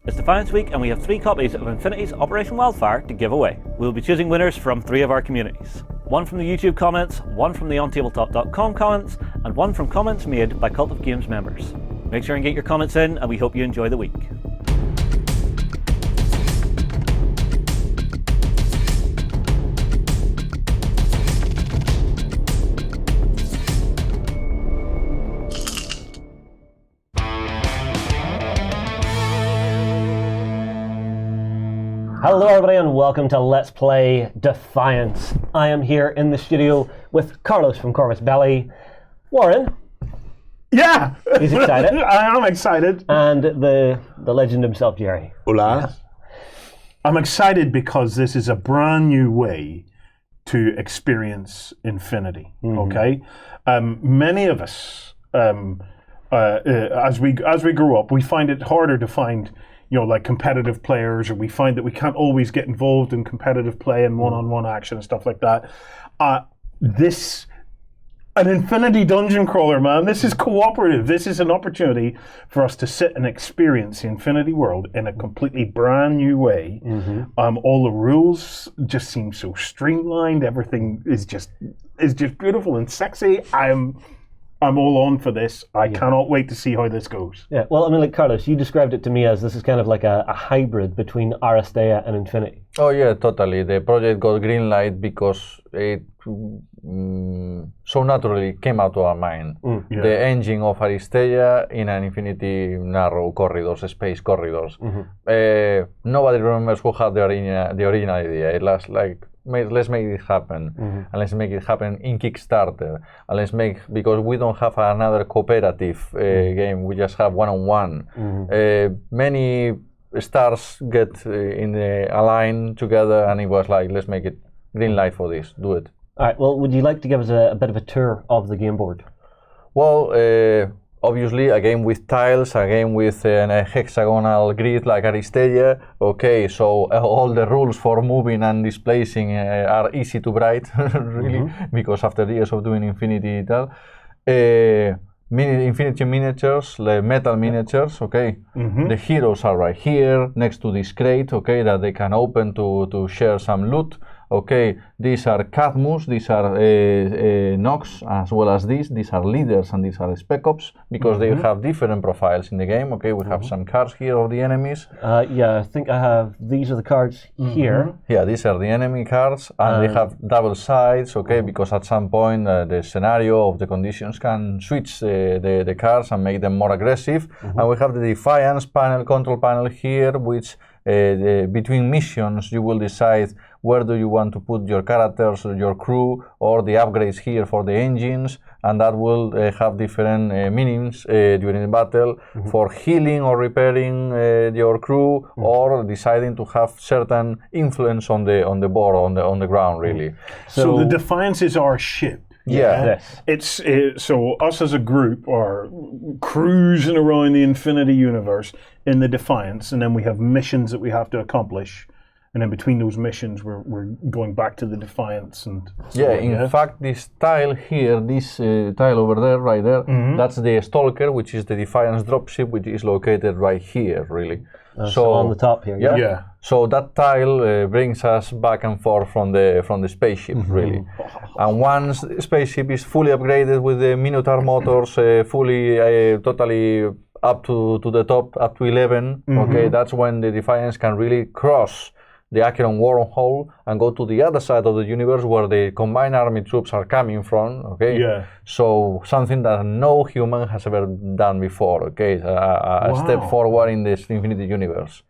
It's Defiance Week and we have 3 copies of Infinity's Operation Wildfire to give away. We'll be choosing winners from 3 of our communities. 1 from the YouTube comments, 1 from the OnTableTop.com comments, and 1 from comments made by Cult of Games members. Make sure and get your comments in, and we hope you enjoy the week. Hello everybody and welcome to Let's Play Defiance. I am here in the studio with Carlos from Corvus Belli, Warren. Yeah! He's excited. I am excited. And the legend himself, Jerry. Hola. I'm excited because this is a brand new way to experience Infinity, okay? Many of us, as we grow up, we find it harder to find like competitive players, or we find that we can't always get involved in competitive play and one-on-one action and stuff like that. An Infinity dungeon crawler, man. This is cooperative. This is an opportunity for us to sit and experience the Infinity world in a completely brand new way. All the rules just seem so streamlined. Everything is just beautiful and sexy. I'm all on for this. I cannot wait to see how this goes. Yeah, well, I mean, like Carlos, you described it to me as this is kind of like a hybrid between Aristea and Infinity. Oh yeah, totally. The project got green light because it so naturally came out of our mind. The engine of Aristea in an Infinity narrow corridors, space corridors. Nobody remembers who had the original idea. It was like, let's make it happen, and let's make it happen in Kickstarter, and because we don't have another cooperative game, we just have one-on-one. Many stars get aligned together, and it was like, let's make it green light for this, do it. All right, well, would you like to give us a bit of a tour of the game board? Well, obviously, a game with tiles, a game with a hexagonal grid like Aristea. Okay, so all the rules for moving and displacing are easy to write, really, because after years of doing Infinity tal. Infinity miniatures, metal miniatures, okay. The heroes are right here, next to this crate, okay, that they can open to share some loot. Okay, these are Cadmus, these are Nox, as well as these are leaders and these are Spec Ops, because they have different profiles in the game. Okay, we have some cards here of the enemies. Yeah, I think I have, these are the cards here. Yeah, these are the enemy cards, and they have double sides, okay, because at some point the scenario of the conditions can switch the cards and make them more aggressive. And we have the Defiance panel, control panel here, which between missions you will decide where do you want to put your characters, your crew, or the upgrades here for the engines, and that will have different meanings during the battle for healing or repairing your crew, or deciding to have certain influence on the board, on the ground, really. So the Defiance is our ship. Yeah. It's so us as a group are cruising around the Infinity universe in the Defiance, and then we have missions that we have to accomplish, and then between those missions we're going back to the Defiance and so on, in fact, this tile here, this tile over there, right there, that's the Stalker, which is the Defiance dropship, which is located right here, really. So on the top here. Yeah. So that tile brings us back and forth from the spaceship, really. And once the spaceship is fully upgraded with the Minotaur motors, fully, totally up to the top, up to 11, okay, that's when the Defiance can really cross the Acheron wormhole and go to the other side of the universe where the combined army troops are coming from, okay? Yeah. So something that no human has ever done before, okay? A step forward in this Infinity universe.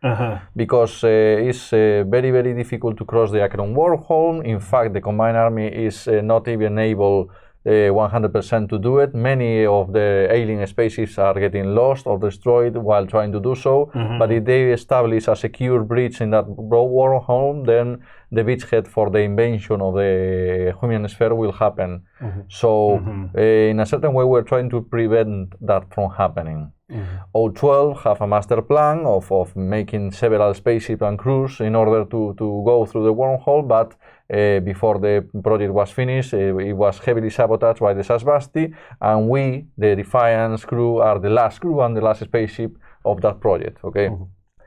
Because it's very, very difficult to cross the Acheron wormhole. In fact, the combined army is not even able 100% to do it. Many of the alien spaceships are getting lost or destroyed while trying to do so. But if they establish a secure breach in that wormhole, then the beachhead for the invasion of the human sphere will happen. So in a certain way, we're trying to prevent that from happening. O12 have a master plan of making several spaceships and crews in order to go through the wormhole, but before the project was finished, it was heavily sabotaged by the Sasbasti, and we, the Defiance crew, are the last crew and the last spaceship of that project, okay?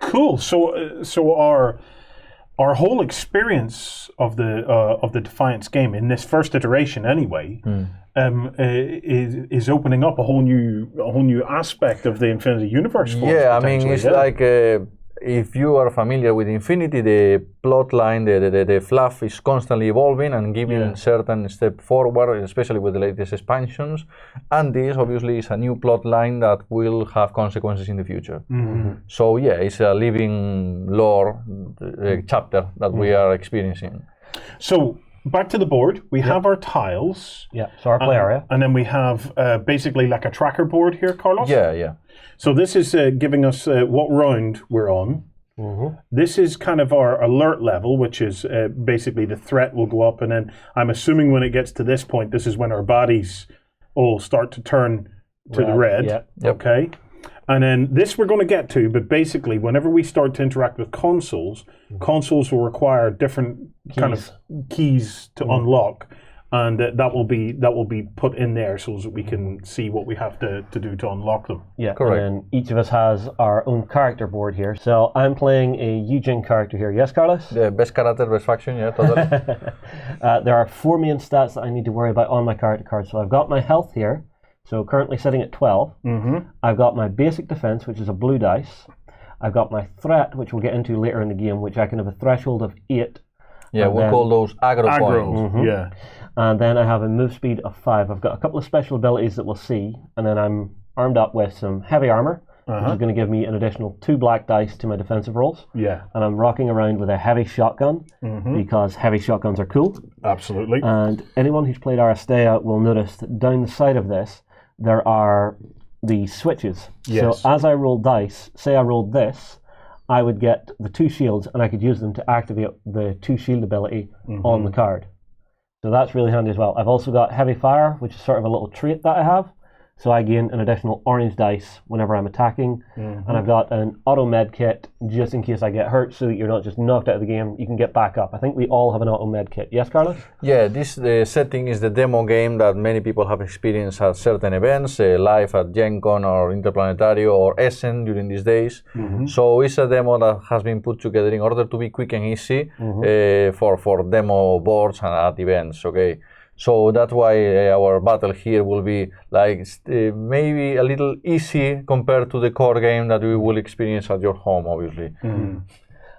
Cool. So our whole experience of the Defiance game in this first iteration, anyway, is opening up a whole new aspect of the Infinity Universe for us. Yeah, I mean, it's like if you are familiar with Infinity, the plot line, the fluff is constantly evolving and giving certain step forward, especially with the latest expansions. And this obviously is a new plot line that will have consequences in the future. So yeah, it's a living lore chapter that we are experiencing. So back to the board, we have our tiles. Yeah, so our play area. And then we have basically like a tracker board here, Carlos? Yeah. So this is giving us what round we're on. This is kind of our alert level, which is basically the threat will go up, and then I'm assuming when it gets to this point, this is when our bodies all start to turn to the red. Yep. Okay. And then this we're going to get to, but basically whenever we start to interact with consoles, consoles will require different kind of keys to unlock. And that will be put in there so that we can see what we have to do to unlock them. Yeah, correct. And then each of us has our own character board here. So I'm playing a Eugene character here. Yes, Carlos? The best character, best faction, yeah, totally. There are 4 main stats that I need to worry about on my character card. So I've got my health here, so currently sitting at 12. I've got my basic defense, which is a blue dice. I've got my threat, which we'll get into later in the game, which I can have a threshold of 8. Yeah, we'll call those aggro points. Yeah. And then I have a move speed of 5. I've got a couple of special abilities that we'll see, and then I'm armed up with some heavy armor, which is going to give me an additional 2 black dice to my defensive rolls. Yeah. And I'm rocking around with a heavy shotgun, because heavy shotguns are cool. Absolutely. And anyone who's played Aristea will notice that down the side of this, there are the switches. Yes. So as I roll dice, say I rolled this, I would get the 2 shields, and I could use them to activate the 2 shield ability on the card. So that's really handy as well. I've also got heavy fire, which is sort of a little trait that I have. So I gain an additional orange dice whenever I'm attacking. And I've got an auto med kit just in case I get hurt, so that you're not just knocked out of the game, you can get back up. I think we all have an auto med kit. Yes, Carlos? Yeah, the setting is the demo game that many people have experienced at certain events, live at Gen Con or Interplanetario or Essen during these days. So it's a demo that has been put together in order to be quick and easy for demo boards and at events, okay? So that's why our battle here will be like maybe a little easy compared to the core game that we will experience at your home, obviously. And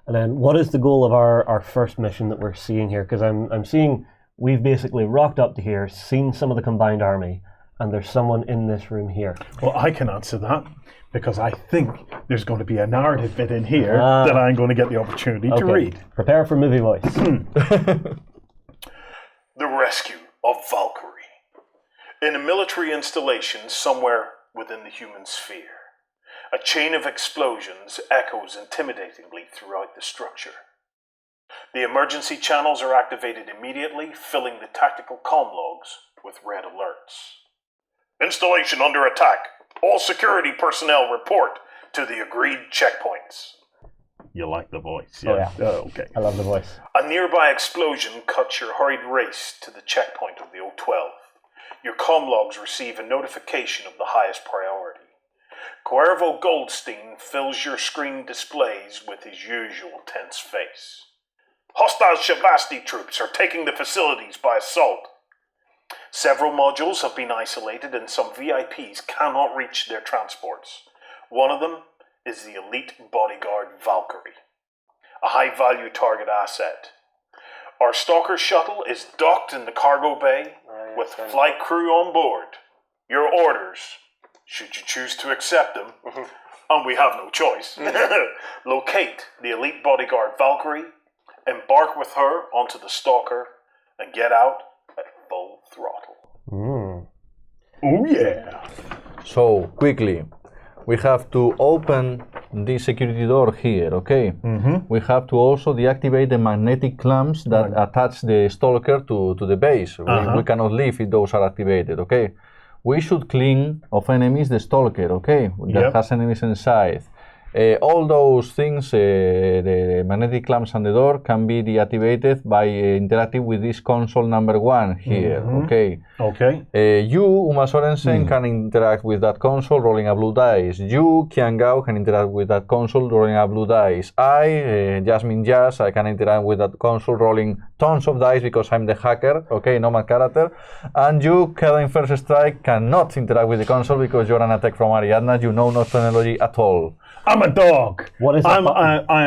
then what is the goal of our first mission that we're seeing here? Because I'm seeing we've basically rocked up to here, seen some of the combined army, and there's someone in this room here. Well, I can answer that, because I think there's going to be a narrative bit in here that I'm going to get the opportunity to read. Prepare for movie voice. The Rescue of Valkyrie. In a military installation somewhere within the human sphere, a chain of explosions echoes intimidatingly throughout the structure. The emergency channels are activated immediately, filling the tactical comm logs with red alerts. Installation under attack. All security personnel report to the agreed checkpoints. You like the voice, yeah? Oh, yeah. Okay. I love the voice. A nearby explosion cuts your hurried race to the checkpoint of the O12. Your comm logs receive a notification of the highest priority. Cuervo Goldstein fills your screen displays with his usual tense face. Hostile Shavasti troops are taking the facilities by assault. Several modules have been isolated and some VIPs cannot reach their transports. One of them is the elite bodyguard Valkyrie, a high-value target asset. Our Stalker shuttle is docked in the cargo bay with flight crew on board. Your orders, should you choose to accept them, and we have no choice, locate the elite bodyguard Valkyrie, embark with her onto the Stalker, and get out at full throttle. Oh yeah! So, quickly, we have to open the security door here, okay? We have to also deactivate the magnetic clamps that attach the Stalker to the base. We cannot leave if those are activated, okay? We should clean of enemies the Stalker, okay? That has enemies inside. All those things, the magnetic clamps and the door, can be deactivated by interacting with this console number 1 here. Okay. You, Uma Sorensen, can interact with that console rolling a blue dice. You, Kian Gao, can interact with that console rolling a blue dice. I, Jasmine Jazz, I can interact with that console rolling tons of dice because I'm the hacker. Okay, nomad character. And you, Kellen First Strike, cannot interact with the console because you're an attack from Ariadna. You know no technology at all. I'm a dog. What is that? I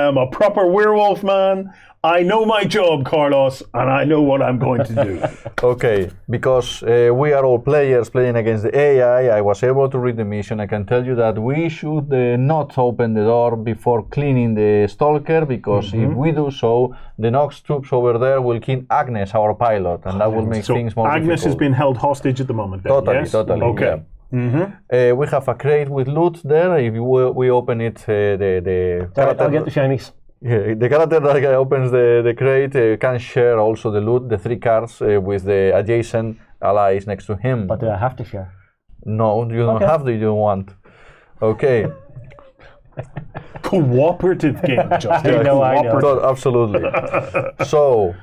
am a proper werewolf, man. I know my job, Carlos, and I know what I'm going to do. Okay, because we are all players playing against the AI, I was able to read the mission. I can tell you that we should not open the door before cleaning the stalker, because if we do so, the Nox troops over there will kill Agnes, our pilot, and that will make things more Agnes difficult. has been held hostage at the moment, then, Totally, yes? totally. Okay. Yeah. We have a crate with loot there. If we open it, the character, I'll get the shinies. the character that opens the crate can share also the loot, the 3 cards with the adjacent allies next to him. But do I have to share? No, you don't have to. You don't want. Okay. Cooperative game, Justin. I know. Absolutely. So.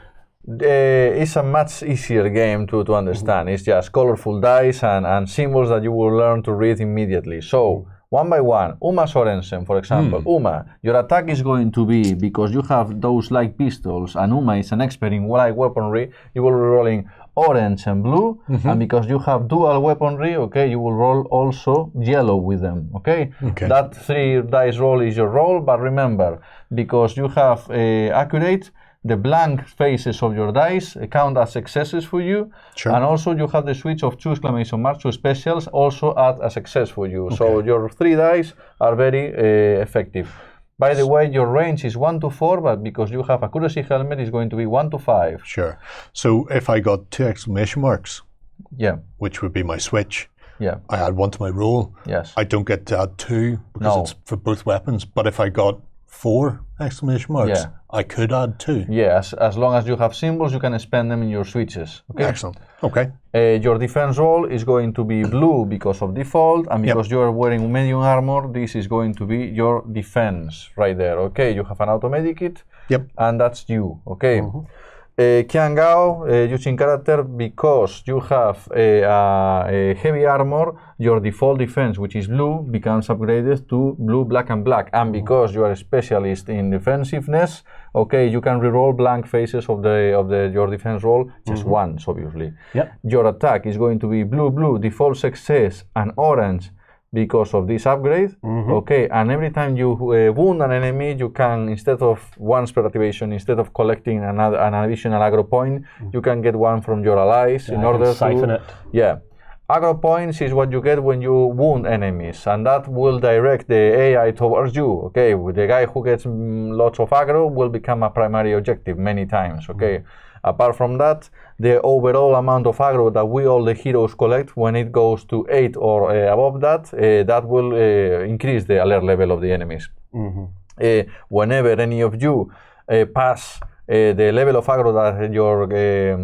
It's a much easier game to understand. It's just colorful dice and symbols that you will learn to read immediately. So, one by one, Uma Sorensen, for example. Uma, your attack is going to be, because you have those light pistols, and Uma is an expert in light weaponry, you will be rolling orange and blue, and because you have dual weaponry, okay, you will roll also yellow with them, okay? That 3 dice roll is your roll, but remember, because you have accurate, the blank faces of your dice count as successes for you, and also you have the switch of 2 exclamation marks to specials also add a success for you. So your 3 dice are very effective. By the way, your range is 1 to 4, but because you have accuracy helmet, it's going to be 1 to 5. Sure. So if I got 2 exclamation marks, which would be my switch, I add 1 to my roll. Yes. I don't get to add 2 because it's for both weapons. But if I got 4 exclamation marks, I could add 2. Yes, as long as you have symbols, you can spend them in your switches. Okay. Excellent. Okay. Your defense roll is going to be blue because of default, and because you are wearing medium armor, this is going to be your defense right there. Okay, you have an automatic kit, and that's you. Okay. Kian Gao, using character, because you have a heavy armor, your default defense, which is blue, becomes upgraded to blue, black, and black. And because you are a specialist in defensiveness, okay, you can reroll blank faces of your defense roll, just once, obviously. Your attack is going to be blue, blue, default success, and orange, because of this upgrade, okay, and every time you wound an enemy, you can, instead of once per activation, instead of collecting an additional aggro point, you can get 1 from your allies in order to siphon it. Aggro points is what you get when you wound enemies, and that will direct the AI towards you. Okay, the guy who gets lots of aggro will become a primary objective many times. Okay. Apart from that, the overall amount of aggro that we all the heroes collect, when it goes to 8 or above that, that will increase the alert level of the enemies. Whenever any of you pass the level of aggro that your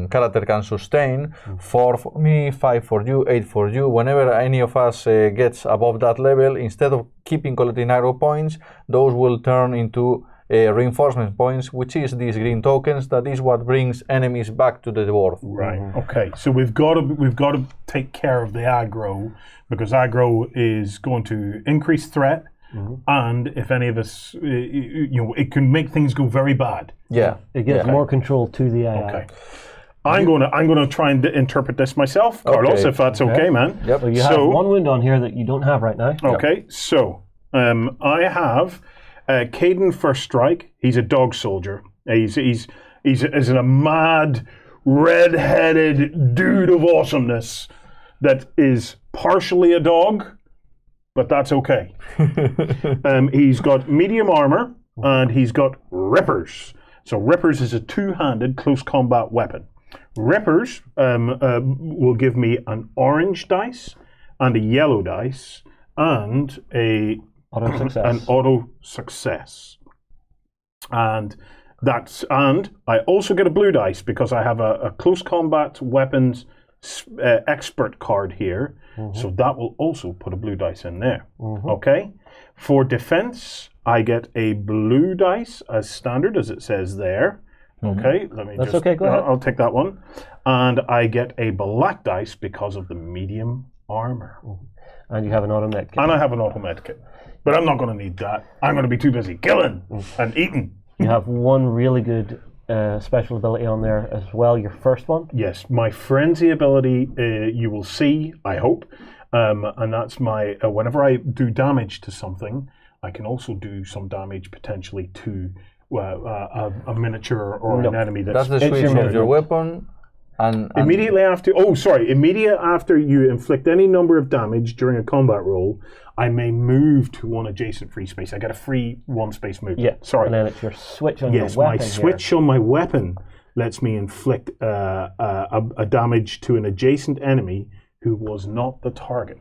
character can sustain, 4 for me, 5 for you, 8 for you, whenever any of us gets above that level, instead of keeping collecting aggro points, those will turn into reinforcement points, which is these green tokens. That is what brings enemies back to the dwarf. Right. Okay. So we've got to take care of the aggro, because aggro is going to increase threat, and if any of us, it can make things go very bad. It gives more control to the AI. Okay. I'm going to try and interpret this myself, Carlos, if that's okay, man. Well, you have 1 wound on here that you don't have right now. Okay. So I have Caden First Strike. He's a dog soldier. He's a mad, red-headed dude of awesomeness that is partially a dog, but that's okay. He's got medium armor, and he's got rippers. So rippers is a 2-handed close combat weapon. Rippers will give me an orange dice and a yellow dice and an auto success, and I also get a blue dice because I have a close combat weapons expert card here, so that will also put a blue dice in there. Okay, For defense, I get a blue dice as standard, as it says there. Okay, let me That's okay, go ahead. I'll take that one. And I get a black dice because of the medium armor. And you have an auto med kit. And I have an auto med kit. But I'm not going to need that. I'm going to be too busy killing and eating. You have one really good special ability on there as well, your first one. Yes, my frenzy ability, you will see, I hope. And that's my, whenever I do damage to something, I can also do some damage potentially to a miniature or an enemy that's the switch of your weapon. And immediately after, immediately after you inflict any number of damage during a combat roll, I may move to one adjacent free space. I get a free one space move. Yeah, sorry. And then it's your switch on your weapon. Yes, my switch on my weapon lets me inflict a damage to an adjacent enemy who was not the target.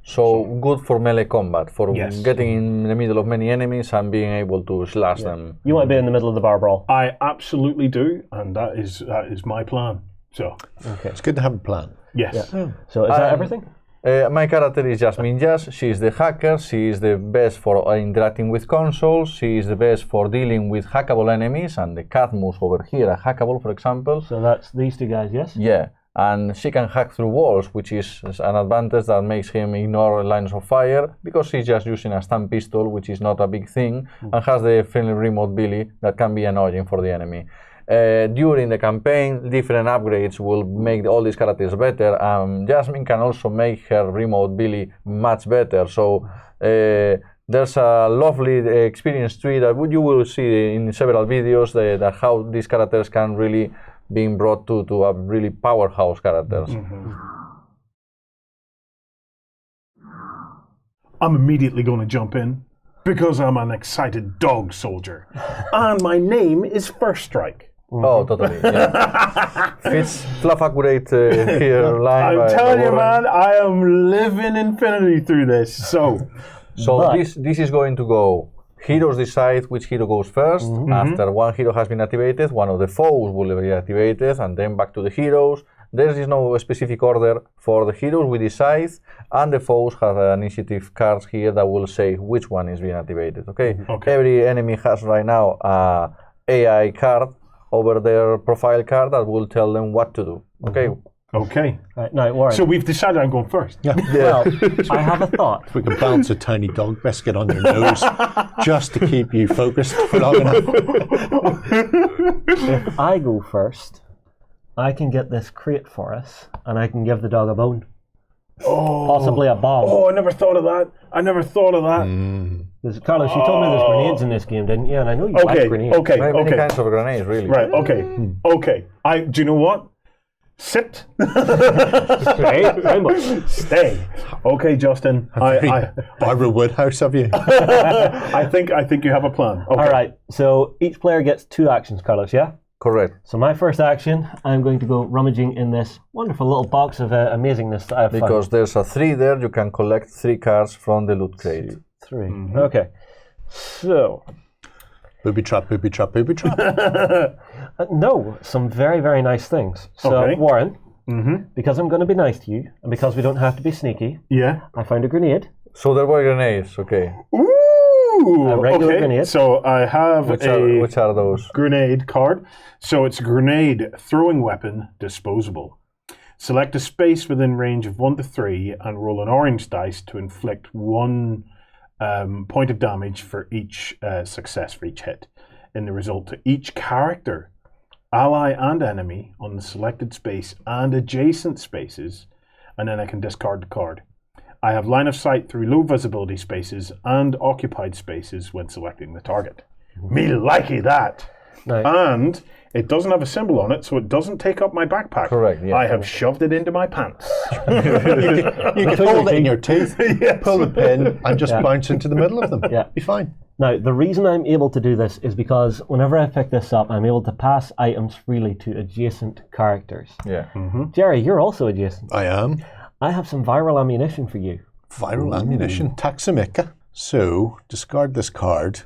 So good for melee combat, for getting in the middle of many enemies and being able to slash them. You want to be in the middle of the bar brawl. I absolutely do, and that is my plan. So it's good to have a plan. Yes. Yeah. So is that everything? My character is Jasmine Jazz. She is the hacker. She is the best for interacting with consoles. She is the best for dealing with hackable enemies, and the Cadmus over here are hackable, for example. So that's these two guys, yes? Yeah. And she can hack through walls, which is an advantage that makes him ignore lines of fire, because she's just using a stun pistol, which is not a big thing, and has the friendly remote Billy that can be annoying for the enemy. During the campaign, different upgrades will make all these characters better. Jasmine can also make her remote Billy much better. So there's a lovely experience tree that you will see in several videos that how these characters can really being brought to a really powerhouse characters. I'm immediately going to jump in because I'm an excited dog soldier. And my name is First Strike. Oh, totally. Yeah. Fits fluff accurate here line. I'm telling you, man, I am living infinity through this. So this is going to go. Heroes decide which hero goes first. After one hero has been activated, one of the foes will be activated, and then back to the heroes. There is no specific order for the heroes. We decide, and the foes have initiative cards here that will say which one is being activated. Okay. Every enemy has right now a AI card over their profile card that will tell them what to do. Okay. Okay. Right, now, Warren. So we've decided I'm going first. Yeah. Well, I have a thought. If we can bounce a tiny dog biscuit on your nose just to keep you focused for long enough. If I go first, I can get this crate for us, and I can give the dog a bone. Oh. Possibly a bomb. Oh, I never thought of that. Carlos, you told me there's grenades in this game, didn't you? And I know you like grenades. Many kinds of grenades, really. Right, okay. Do you know what? Sit. Stay. Okay, Justin. Barbara Woodhouse of you. I think you have a plan. Okay. All right. So each player gets 2 actions, Carlos, yeah? Correct. So my first action, I'm going to go rummaging in this wonderful little box of amazingness that I've found. Because there's a 3 there, you can collect 3 cards from the loot crate. 3. Okay. So... Booby trap, booby trap, booby trap. No, some very, very nice things. So, Warren, because I'm going to be nice to you, and because we don't have to be sneaky, I found a grenade. So there were grenades, okay. Ooh, A regular grenade. So I have which are those? Grenade card. So it's a grenade throwing weapon, disposable. Select a space within range of 1 to 3 and roll an orange dice to inflict 1 point of damage for each success for each hit. In the result to each character, ally and enemy on the selected space and adjacent spaces, and then I can discard the card. I have line of sight through low visibility spaces and occupied spaces when selecting the target. Me likey that. Nice. And it doesn't have a symbol on it, so it doesn't take up my backpack. Correct, yeah. I have shoved it into my pants. You can hold it in your teeth, Yes. pull the pin, and just bounce into the middle of them. Yeah. Be fine. Now, the reason I'm able to do this is because whenever I pick this up, I'm able to pass items freely to adjacent characters. Yeah. Jerry, you're also adjacent. I am. I have some viral ammunition for you. Viral ammunition, taxamica. So, discard this card.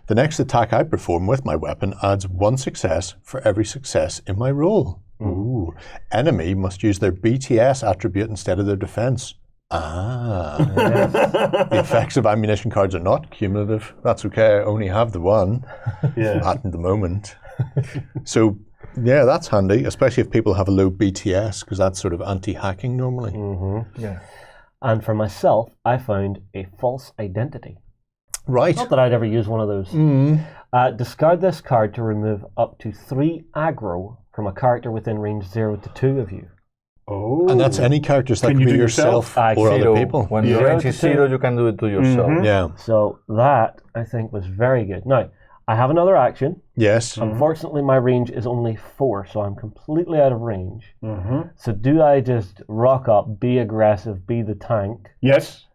The next attack I perform with my weapon adds 1 success for every success in my roll. Ooh. Enemy must use their BTS attribute instead of their defense. The effects of ammunition cards are not cumulative. That's okay. I only have the one at the moment. So, yeah, that's handy, especially if people have a low BTS, because that's sort of anti-hacking normally. Yeah. And for myself, I found a false identity. Right. Not that I'd ever use one of those. Discard this card to remove up to 3 aggro from a character within range 0 to 2 of you. Oh. And that's any characters. That can be yourself or other people. When the range is 0, you can do it to yourself. Yeah. So that, I think, was very good. Now, I have another action. Yes. Unfortunately, my range is only 4, so I'm completely out of range. So do I just rock up, be aggressive, be the tank? Yes.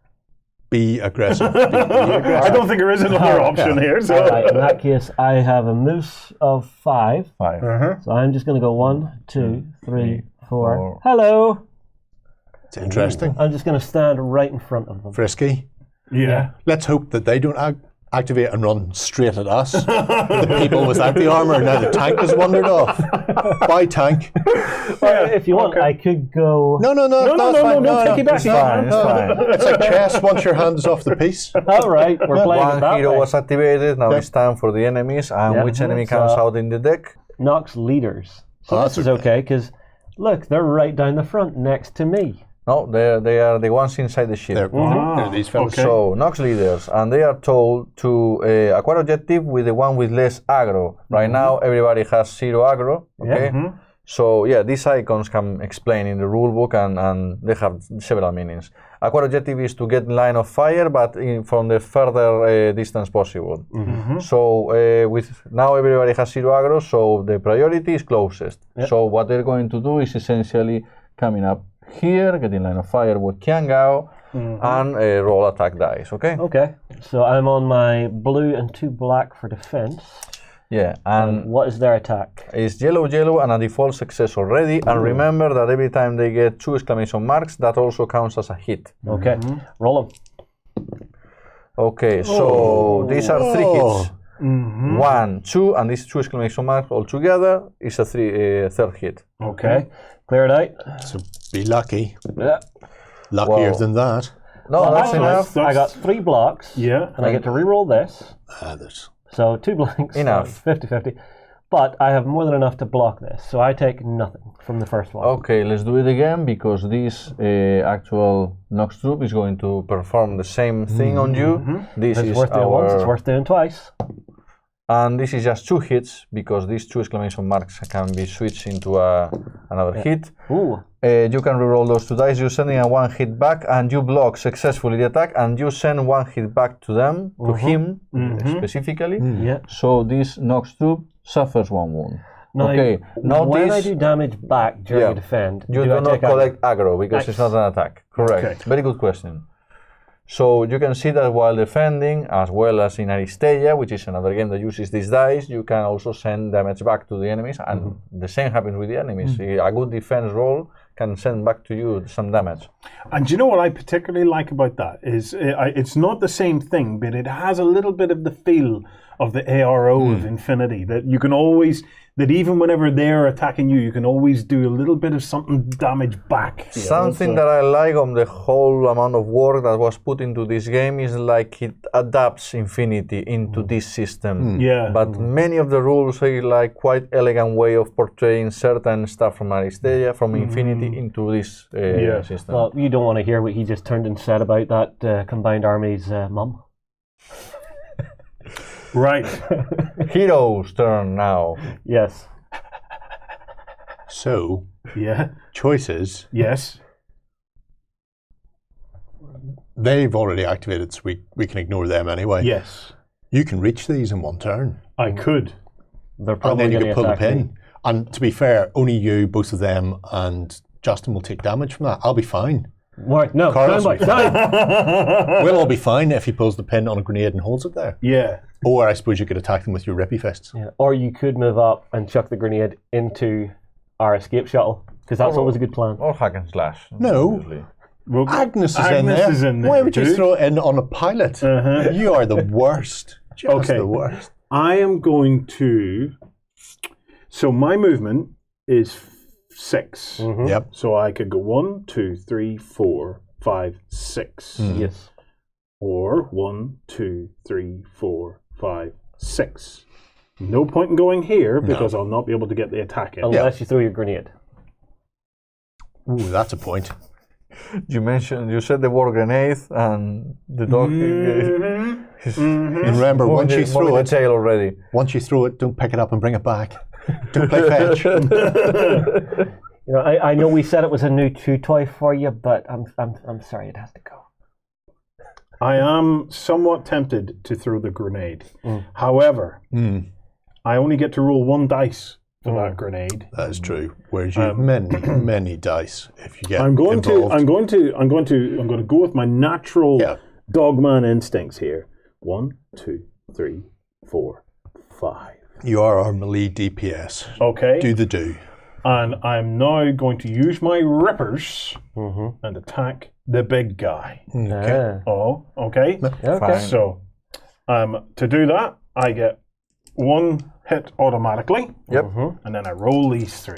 Be aggressive. I don't think there is another option here. So. All right, in that case, I have a moose of 5. So I'm just going to go 1, 2, 3, 4. Hello. It's interesting. I'm just going to stand right in front of them. Frisky. Yeah. Let's hope that they don't activate and run straight at us. The people without the armor. Now the tank has wandered off. Bye, tank. If you want, I could go. No, take it back. It's fine. It's like chess once your hand is off the piece. All right, we're playing it One that hero way. was activated. Now it's time for the enemies, and which enemy comes out in the deck? Nox leaders. So that's this is okay because look, they're right down the front next to me. No, they are the ones inside the ship. They're these fellas. So Nox leaders, and they are told to acquire objective with the one with less aggro. Right now, everybody has 0 aggro. Okay. So yeah, these icons can explain in the rulebook, and they have several meanings. Acquire objective is to get in line of fire, but from the further distance possible. So with now everybody has 0 aggro, so the priority is closest. So what they're going to do is essentially coming up here, get in line of fire with Kiangao, and roll attack dice. Okay. Okay. So I'm on my blue and 2 black for defense. Yeah, and what is their attack? It's yellow, and a default success already. And remember that every time they get 2 exclamation marks, that also counts as a hit. Okay, roll them. Okay, so these are 3 hits. 1, 2, and these 2 exclamation marks all together is a 3rd hit. Okay, clear it out. So be lucky. Yeah. Luckier than that. No, Well, that's enough. I got 3 blocks. Yeah. And I get to re-roll this. There's So 2 blanks. Enough. 50-50. But I have more than enough to block this, so I take nothing from the first one. Okay, let's do it again, because this actual Nox troop is going to perform the same thing on you. This It's is worth doing once, it's worth doing twice. And this is just 2 hits, because these 2 exclamation marks can be switched into another hit. Ooh. You can reroll those 2 dice. You're sending a 1 hit back, and you block successfully the attack, and you send 1 hit back to them, to him specifically. Yeah. So this Nox troop suffers 1 wound. Now, Okay, when I notice do damage back during a defend, you do not collect aggro because it's not an attack. Correct. Very good question. So you can see that while defending, as well as in Aristeia, which is another game that uses these dice, you can also send damage back to the enemies, and the same happens with the enemies. A good defense roll can send back to you some damage. And do you know what I particularly like about that is it's not the same thing, but it has a little bit of the feel of the ARO of Infinity, that you can always, that even whenever they're attacking you, you can always do a little bit of something damage back. Something that I like on the whole amount of work that was put into this game is like it adapts Infinity into this system. Yeah. But many of the rules are like quite elegant way of portraying certain stuff from Aristeia, from Infinity into this system. Well, you don't want to hear what he just turned and said about that combined army's mum. Right. Hero's turn now. Yes. So, Yeah. choices, Yes. they've already activated, so we can ignore them anyway. Yes. You can reach these in 1 turn. I could. They're And probably then you going can to pull the attack me. pin. And to be fair, only you, both of them, and Justin will take damage from that. I'll be fine. What? No, Carlos stand by. Stand. We'll all be fine if he pulls the pin on a grenade and holds it there. Yeah. Or I suppose you could attack them with your rippy fists. Yeah. Or you could move up and chuck the grenade into our escape shuttle, because that's always a good plan. Or hack and slash. No. obviously. Well, Agnes is Agnes in there. is Why would you dude. throw it in on a pilot? You are the worst. Just Okay. the worst. I am going to. So my movement is 6. Yep. So I could go 1, 2, 3, 4, 5, 6. Yes. Or 1, 2, 3, 4, 5, 6. No point in going here because I'll not be able to get the attack in. Unless you throw your grenade. Ooh, that's a point. You said the word grenade, and the dog. And remember, once you throw it, tail already. Once you throw it, don't pick it up and bring it back. Don't play fetch. You know, I know we said it was a new chew toy for you, but I'm sorry, it has to go. I am somewhat tempted to throw the grenade. However, I only get to roll 1 dice for that grenade. That is true. Whereas you have many dice if you get I'm going involved. to go with my natural dogman instincts here. 1, 2, 3, 4, 5. You are our melee DPS. Okay. Do the do. And I'm now going to use my rippers and attack the big guy. Okay. Oh, okay. Fine. So, to do that, I get 1 hit automatically. Yep. And then I roll these 3.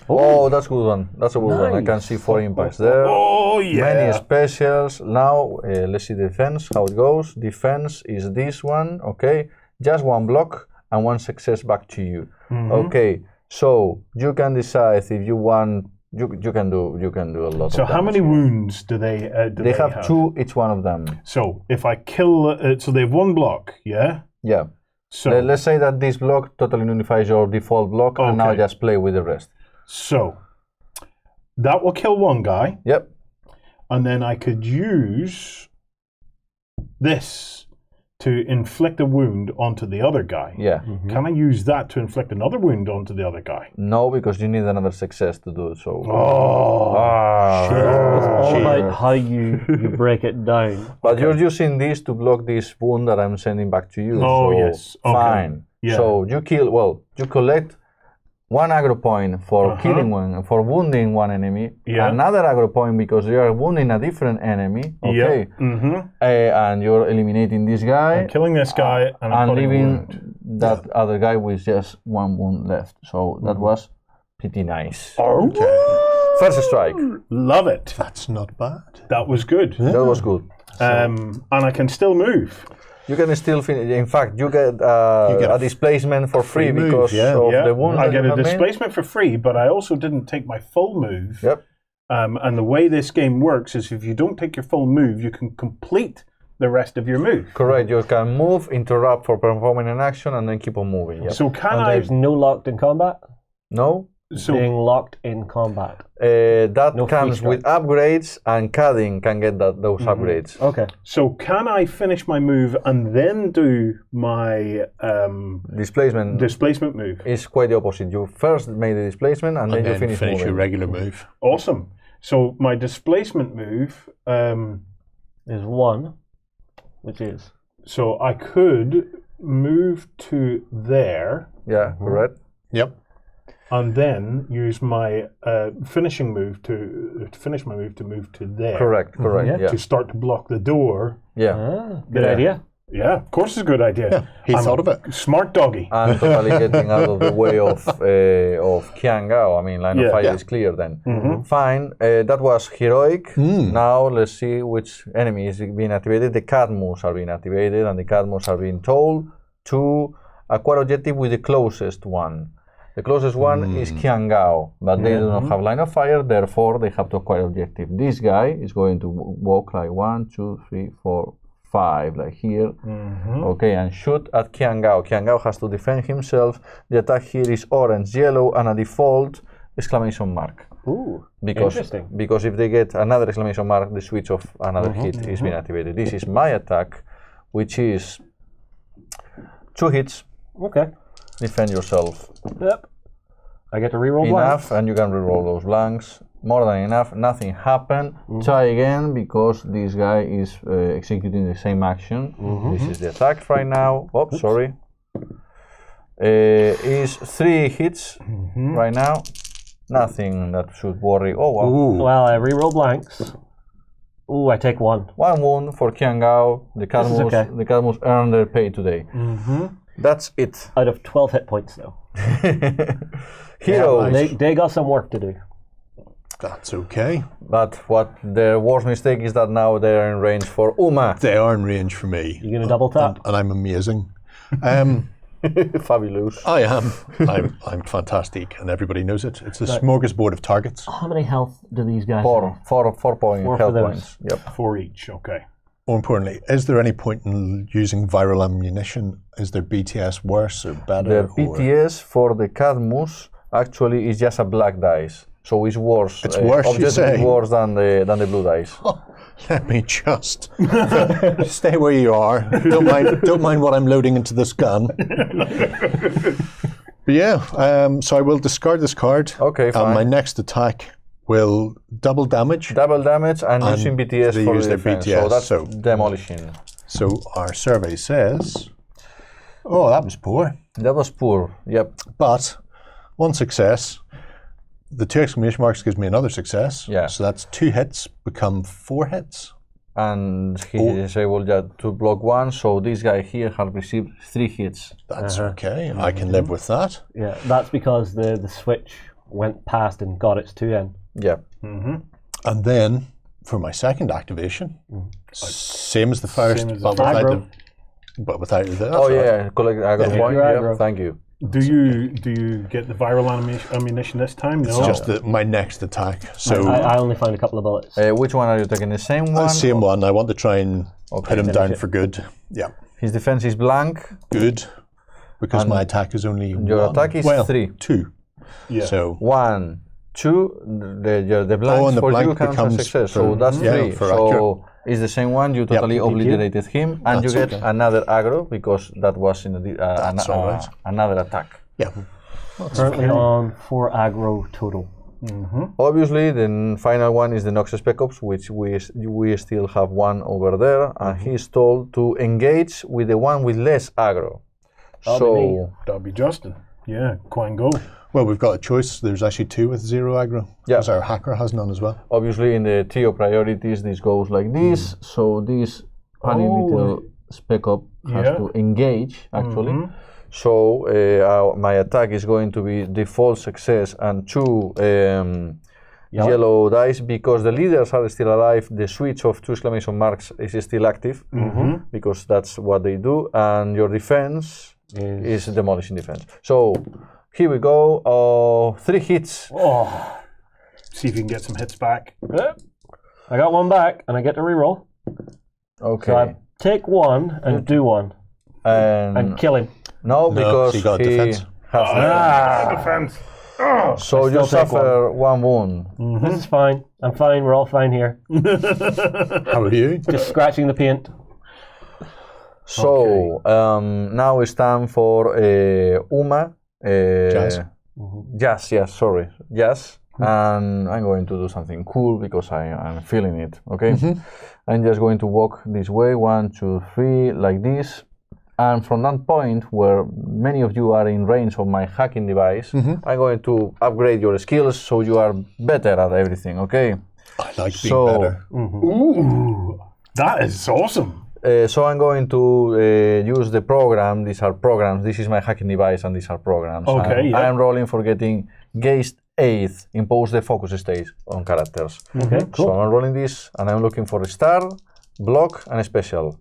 Oh, that's a good one. That's a good one. I can see 4 impacts there. Oh, yeah. Many specials. Now, let's see defense, how it goes. Defense is this one, okay. Just 1 block and 1 success back to you. Okay, so you can decide if you want. You can do a lot. So of how many damage. wounds do they They have 2 each one of them. So if I kill, so they have 1 block, yeah? Yeah. So Let's say that this block totally nullifies your default block, and now Okay. just play with the rest. So that will kill 1 guy, Yep. and then I could use this to inflict a wound onto the other guy. Yeah. Can I use that to inflict another wound onto the other guy? No, because you need another success to do so. Oh, It's all about how you break it down. But you're using this to block this wound that I'm sending back to you. Oh, so yes. Okay. Fine. Yeah. So you collect 1 aggro point for killing one, for wounding 1 enemy. Yeah. Another aggro point because you are wounding a different enemy. Okay. And you're eliminating this guy. I'm killing this guy and I'm putting a leaving wound. that other guy with just 1 wound left. So that was pretty nice. Okay. First strike. Love it. That's not bad. That was good. That was good. And I can still move. You can still finish. In fact, you get a displacement for free move, because of the wound. I that get you a have made. displacement for free, but I also didn't take my full move. Yep. And the way this game works is if you don't take your full move, you can complete the rest of your move. Correct. You can move, interrupt for performing an action, and then keep on moving. Yep. So can And I? there's no locked in combat. No? So Being locked in combat. That No free comes strike. with upgrades, and Cadding can get those upgrades. Okay. so can I finish my move and then do my Displacement displacement move? is quite the opposite. You first made the displacement, and then you finish moving. your regular move. Awesome. So my displacement move. There's 1, which is. So I could move to there Yeah, correct. Yep. and then use my finishing move to finish my move to move to there. Correct. Yeah. To start to block the door. Yeah. Good Yeah. idea. Yeah, of course it's a good idea. He thought of it. Smart doggy. And totally getting out of the way of Qian Gao. I mean, line of fire is clear then. Fine. That was heroic. Now let's see which enemy is being activated. The Cadmus are being activated, and the Cadmus are being told to acquire objective with the closest one. The closest one is Qian Gao, but they do not have line of fire, therefore they have to acquire objective. This guy is going to walk like 1, 2, 3, 4, 5, like here. Okay, and shoot at Qian Gao. Qian Gao has to defend himself. The attack here is orange, yellow, and a default exclamation mark. Ooh, Because if they get another exclamation mark, the switch of another hit is being activated. This is my attack, which is 2 hits. Okay. Defend yourself. Yep. I get to reroll Enough, blanks. and you can reroll those blanks. More than enough. Nothing happened. Try again because this guy is executing the same action. This is the attack right now. Oh, sorry. Is 3 hits right now. Nothing that should worry. Oh wow. Well, I reroll blanks. Ooh, I take 1. 1 wound for Qian Gao. The Cadmus earned their pay today. That's it. Out of 12 hit points, though. Heroes. They got some work to do. That's okay. But what the worst mistake is that now they're in range for Uma. They are in range for me. You're going to double tap? And I'm amazing. Fabulous. I am. I'm fantastic, and everybody knows it. It's a smorgasbord of targets. How many health do these guys have? Four point Four health for points. Yep. 4 each, okay. More importantly, is there any point in using viral ammunition? Is their BTS worse or better? The BTS for the Cadmus actually is just a black dice, so it's worse. It's worse, you say? It's worse than the blue dice. Oh, let me just stay where you are. Don't mind what I'm loading into this gun. But yeah, so I will discard this card. Okay, fine. And my next attack will double damage. Double damage and using BTS they for use the their defense. BTS, So that's demolishing. So our survey says, oh, that was poor. That was poor. Yep. But one success. The 2 exclamation marks gives me another success. Yeah. So that's 2 hits become 4 hits. And he is able to block 1, so this guy here has received 3 hits. That's okay. I can live with that. Yeah, that's because the switch went past and got its 2N. Yeah. And then for my second activation, same as the first, Same as but the without aggro. Collect Collect aggro point. your Yeah, aggro. thank you. Do you get the viral ammunition this time? It's No. just my next attack. So I only found a couple of bullets. Which one are you taking? The same one? same one. I want to try and put him down it. for good. Yeah, His defense is blank. good. Because my attack is only Your 1. attack is 3. 2. Yeah. So 1, 2. The blank and the for blank you counts as becomes success. for- So that's yeah, 3. for So accurate. it's the same one. You totally obliterated him, and That's you get okay. another aggro because that was in That's all right. another attack. yeah, Currently on 4 aggro total. Obviously, the final one is the Nox Spec Ops, which we still have one over there, and he's told to engage with the one with less aggro. That'll be Justin. Yeah, Quan Go. well, we've got a choice. There's actually 2 with 0 aggro. Yeah. Because our hacker has none as well. Obviously, in the trio priorities, this goes like this. So this funny little Spec Op has to engage, actually. So my attack is going to be default success and 2 yellow dice because the leaders are still alive. The switch of 2 exclamation marks is still active because that's what they do. And your defense is demolishing defense. So here we go. 3 hits. Oh, see if you can get some hits back. I got 1 back, and I get to reroll. Okay. So I take 1 and do 1 and kill him. No, because he got defense. has Defense. so you still take suffer 1 wound. This is fine. I'm fine. We're all fine here. How are you? Just scratching the paint. So now it's time for Uma. Jazz. Jazz, yes, sorry. Jazz. And I'm going to do something cool because I'm feeling it, okay? I'm just going to walk this way, 1, 2, 3, like this. And from that point where many of you are in range of my hacking device, I'm going to upgrade your skills so you are better at everything, okay? I like being better. Ooh, that is awesome. So I'm going to use the program. These are programs. This is my hacking device, and these are programs. Okay, yeah. I am rolling for getting Geist 8, impose the focus stage on characters. Okay, cool. So I'm rolling this, and I'm looking for a star, block, and a special.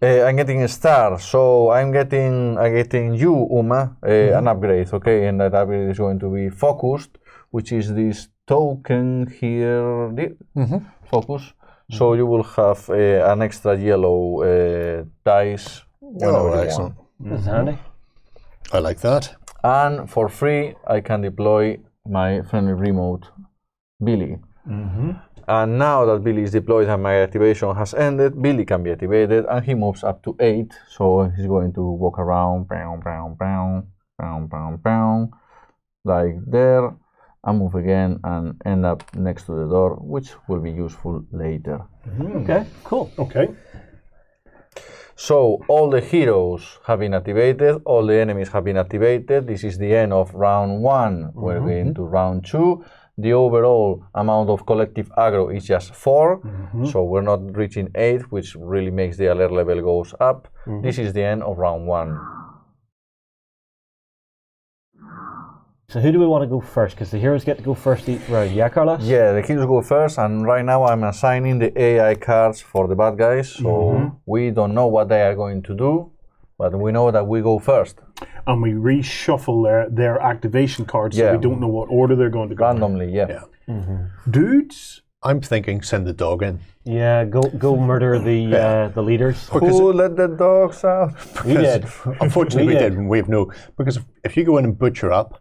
I'm getting a star, so I'm getting you, Uma, an upgrade, okay? And that upgrade is going to be focused, which is this token here, focus. So you will have an extra yellow dice whenever you Excellent. want. This is handy. I like that. And for free, I can deploy my friendly remote, Billy. And now that Billy is deployed and my activation has ended, Billy can be activated and he moves up to 8. So he's going to walk around, like there, and move again and end up next to the door, which will be useful later. Okay, cool. Okay. So all the heroes have been activated, all the enemies have been activated. This is the end of round 1. We're going to round 2. The overall amount of collective aggro is just 4, so we're not reaching 8, which really makes the alert level goes up. This is the end of round 1. So who do we want to go first? Because the heroes get to go first each round. Yeah, Carlos? Yeah, the heroes go first, and right now I'm assigning the AI cards for the bad guys, so we don't know what they are going to do, but we know that we go first. And we reshuffle their activation cards so we don't know what order they're going to go. Randomly, yeah. Dudes? I'm thinking send the dog in. Yeah, go murder the leaders. Who let the dogs out? We did. Unfortunately, we did. We have no... Because if you go in and butcher up,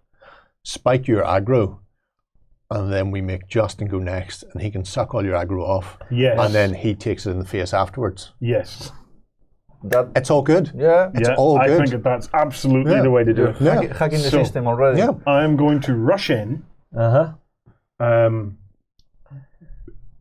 spike your aggro, and then we make Justin go next, and he can suck all your aggro off. Yes. And then he takes it in the face afterwards. Yes. It's all good. Yeah. It's all good. I think that's absolutely the way to do it. Yeah. Hacking the system already. Yeah. I'm going to rush in.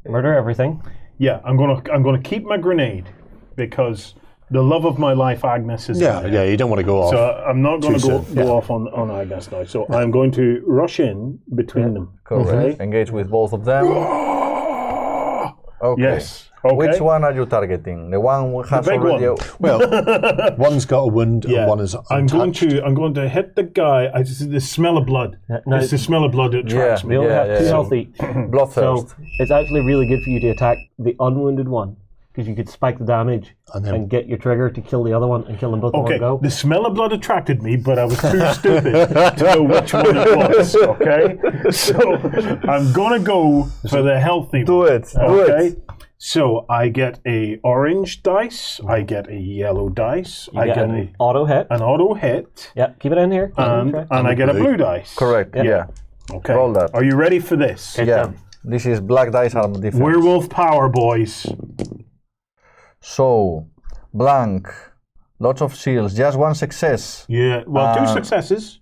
Murder everything. Yeah, I'm gonna keep my grenade because the love of my life, Agnes, is in there. Yeah, you don't want to go off. So I'm not going to go off on Agnes now. So I'm going to rush in between them. Correct. Okay? Engage with both of them. Okay. Yes. Okay. Which one are you targeting? The one who has big already... one. Well, one's got a wound and one is untouched. I'm going to hit the guy. The smell of blood. It's the smell of blood that attracts me. They only have 2 health each. Bloodthirst. So it's actually really good for you to attack the unwounded one, because you could spike the damage and get your trigger to kill the other one and kill them both in one go. The smell of blood attracted me, but I was too stupid to know which one it was. Okay, so I'm gonna go for the healthy. Do it. Do it. So I get a orange dice, I get a yellow dice, I get an auto hit. An auto hit. Yeah, keep it in here. And I get a blue dice. Correct. Yeah. Okay. Roll that. Are you ready for this? Yeah. This is black dice armor defense. Werewolf power, boys. So, blank, lots of shields, just one success. Yeah, well, 2 successes.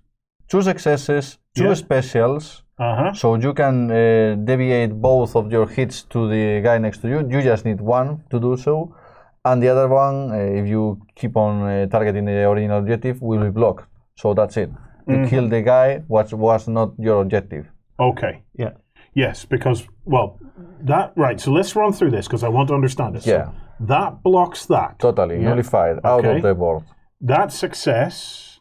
2 successes, 2 specials. So you can deviate both of your hits to the guy next to you. You just need one to do so. And the other one, if you keep on targeting the original objective, will be blocked. So that's it. To kill the guy was not your objective. Okay. Yeah. Yes, because, right, so let's run through this because I want to understand this. Yeah. So that blocks that. Totally, nullified, out of the board. That success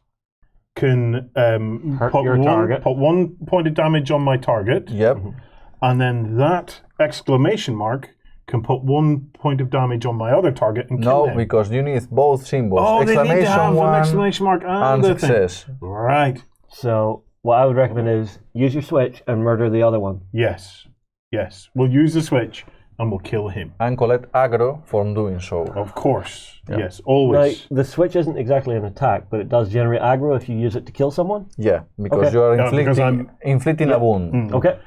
can put 1 point of damage on my target. Yep. And then that exclamation mark can put 1 point of damage on my other target and kill him. No, because you need both symbols. Oh, they need to have an exclamation mark and success. Right. So what I would recommend is use your switch and murder the other one. Yes. Yes. We'll use the switch and we'll kill him. And collect aggro from doing so. Of course. Yeah. Yes, always. Now, the switch isn't exactly an attack, but it does generate aggro if you use it to kill someone? Yeah, because you are inflicting a wound. Okay.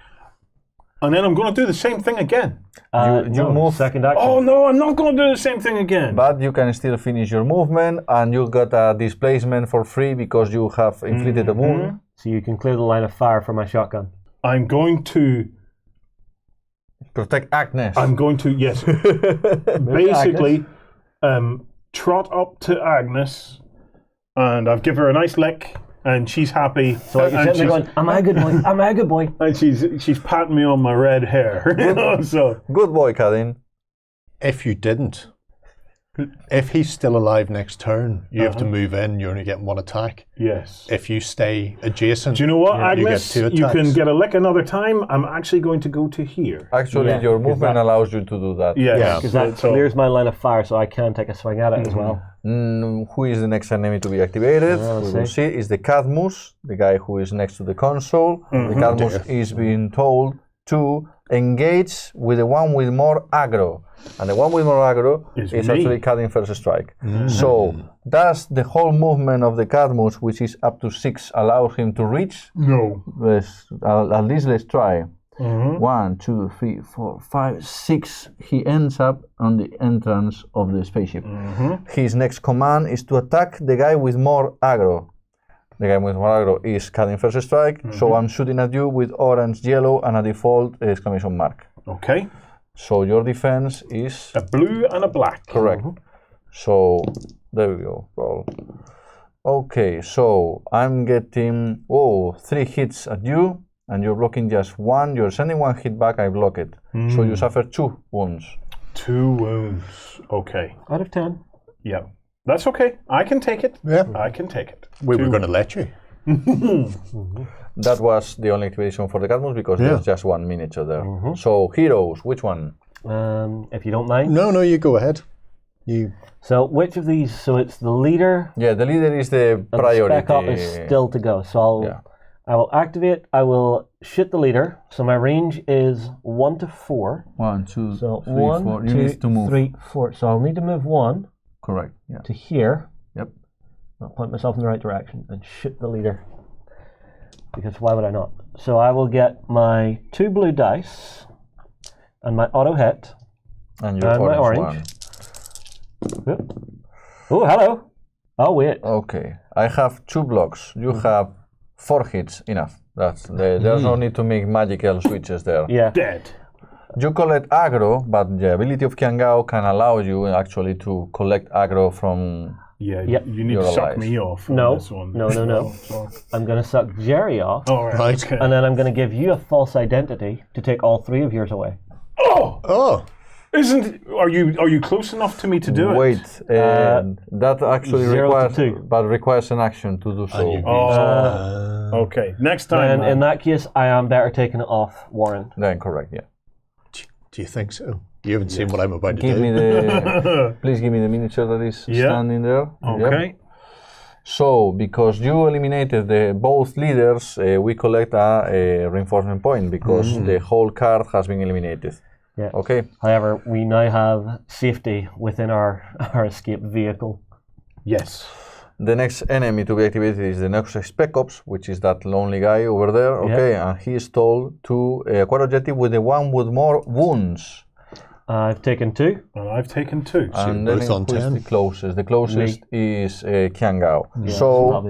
And then I'm going to do the same thing again. You move. Second action. Oh no, I'm not going to do the same thing again. But you can still finish your movement, and you got a displacement for free because you have inflicted a wound. So you can clear the line of fire from my shotgun. I'm going to protect Agnes. I'm going to, yes, basically trot up to Agnes, and I've given her a nice lick, and she's happy. So you're sitting there going, am I a good boy? Am I a good boy? And she's patting me on my red hair. So good boy, Cadin. If you didn't, if he's still alive next turn, you have to move in. You only get 1 attack. Yes. If you stay adjacent, do you know what, Agnes? you get 2 attacks. You can get a lick another time. I'm actually going to go to here. Actually, your movement allows you to do that. Because that clears my line of fire, so I can take a swing at it as well. Who is the next enemy to be activated? We will see. Is the Cadmus, the guy who is next to the console. The Cadmus is being told to engage with the one with more aggro. And the one with more aggro is actually cutting first strike. So, does the whole movement of the Cadmus, which is up to 6, allow him to reach? No. At least let's try. 1, 2, 3, 4, 5, 6. He ends up on the entrance of the spaceship. His next command is to attack the guy with more aggro. The guy with more aggro is cutting first strike, so I'm shooting at you with orange, yellow, and a default exclamation mark. Okay. So your defense is a blue and a black. Correct. So there we go. Roll. Okay, so I'm getting 3 hits at you, and you're blocking just 1. You're sending 1 hit back. I block it. So you suffer 2 wounds. 2 wounds. Okay. Out of 10. Yeah. That's okay. I can take it. Yeah. I can take it. We were going to let you. That was the only activation for the Cadmus because there's just one miniature there. So heroes, which one? If you don't mind. No, you go ahead. You. So which of these? So it's the leader. Yeah, the leader is the priority. The spec up is still to go. So I will activate. I will shoot the leader. So my range is 1 to 4. 1, 2, so 3, 1, 4. You 2, need to move. 3, 4. So I'll need to move 1. Correct. Yeah. To here. Yep. I'll point myself in the right direction and shoot the leader. Because why would I not? So I will get my 2 blue dice and my auto hit and your my orange. Oh, hello. Oh, wait. Okay. I have 2 blocks. You have 4 hits. Enough. There's no need to make magical switches there. Yeah. Dead. You collect aggro, but the ability of Kiangao can allow you actually to collect aggro from. Yeah, you need to suck me off. No, this one. no. I'm going to suck Jerry off. All right. Okay. And then I'm going to give you a false identity to take all 3 of yours away. Oh! Are you close enough to me to do it? Wait, that actually 0 to 2. requires an action to do so. Okay. Next time. And in that case, I am better taking it off Warren. Then correct, yeah. Do you think so? You haven't seen what I'm about to Give do. me the. Please give me the miniature that is standing there. Okay. Yep. So, because you eliminated both leaders, we collect a reinforcement point because the whole card has been eliminated. Yeah. Okay. However, we now have safety within our escape vehicle. Yes. The next enemy to be activated is the Nexus Spec Ops, which is that lonely guy over there. Okay, and he is told to acquire objective with the one with more wounds. I've taken 2. And I've taken 2. So and then both on 10. The closest? The closest is Kiangao. Yeah, so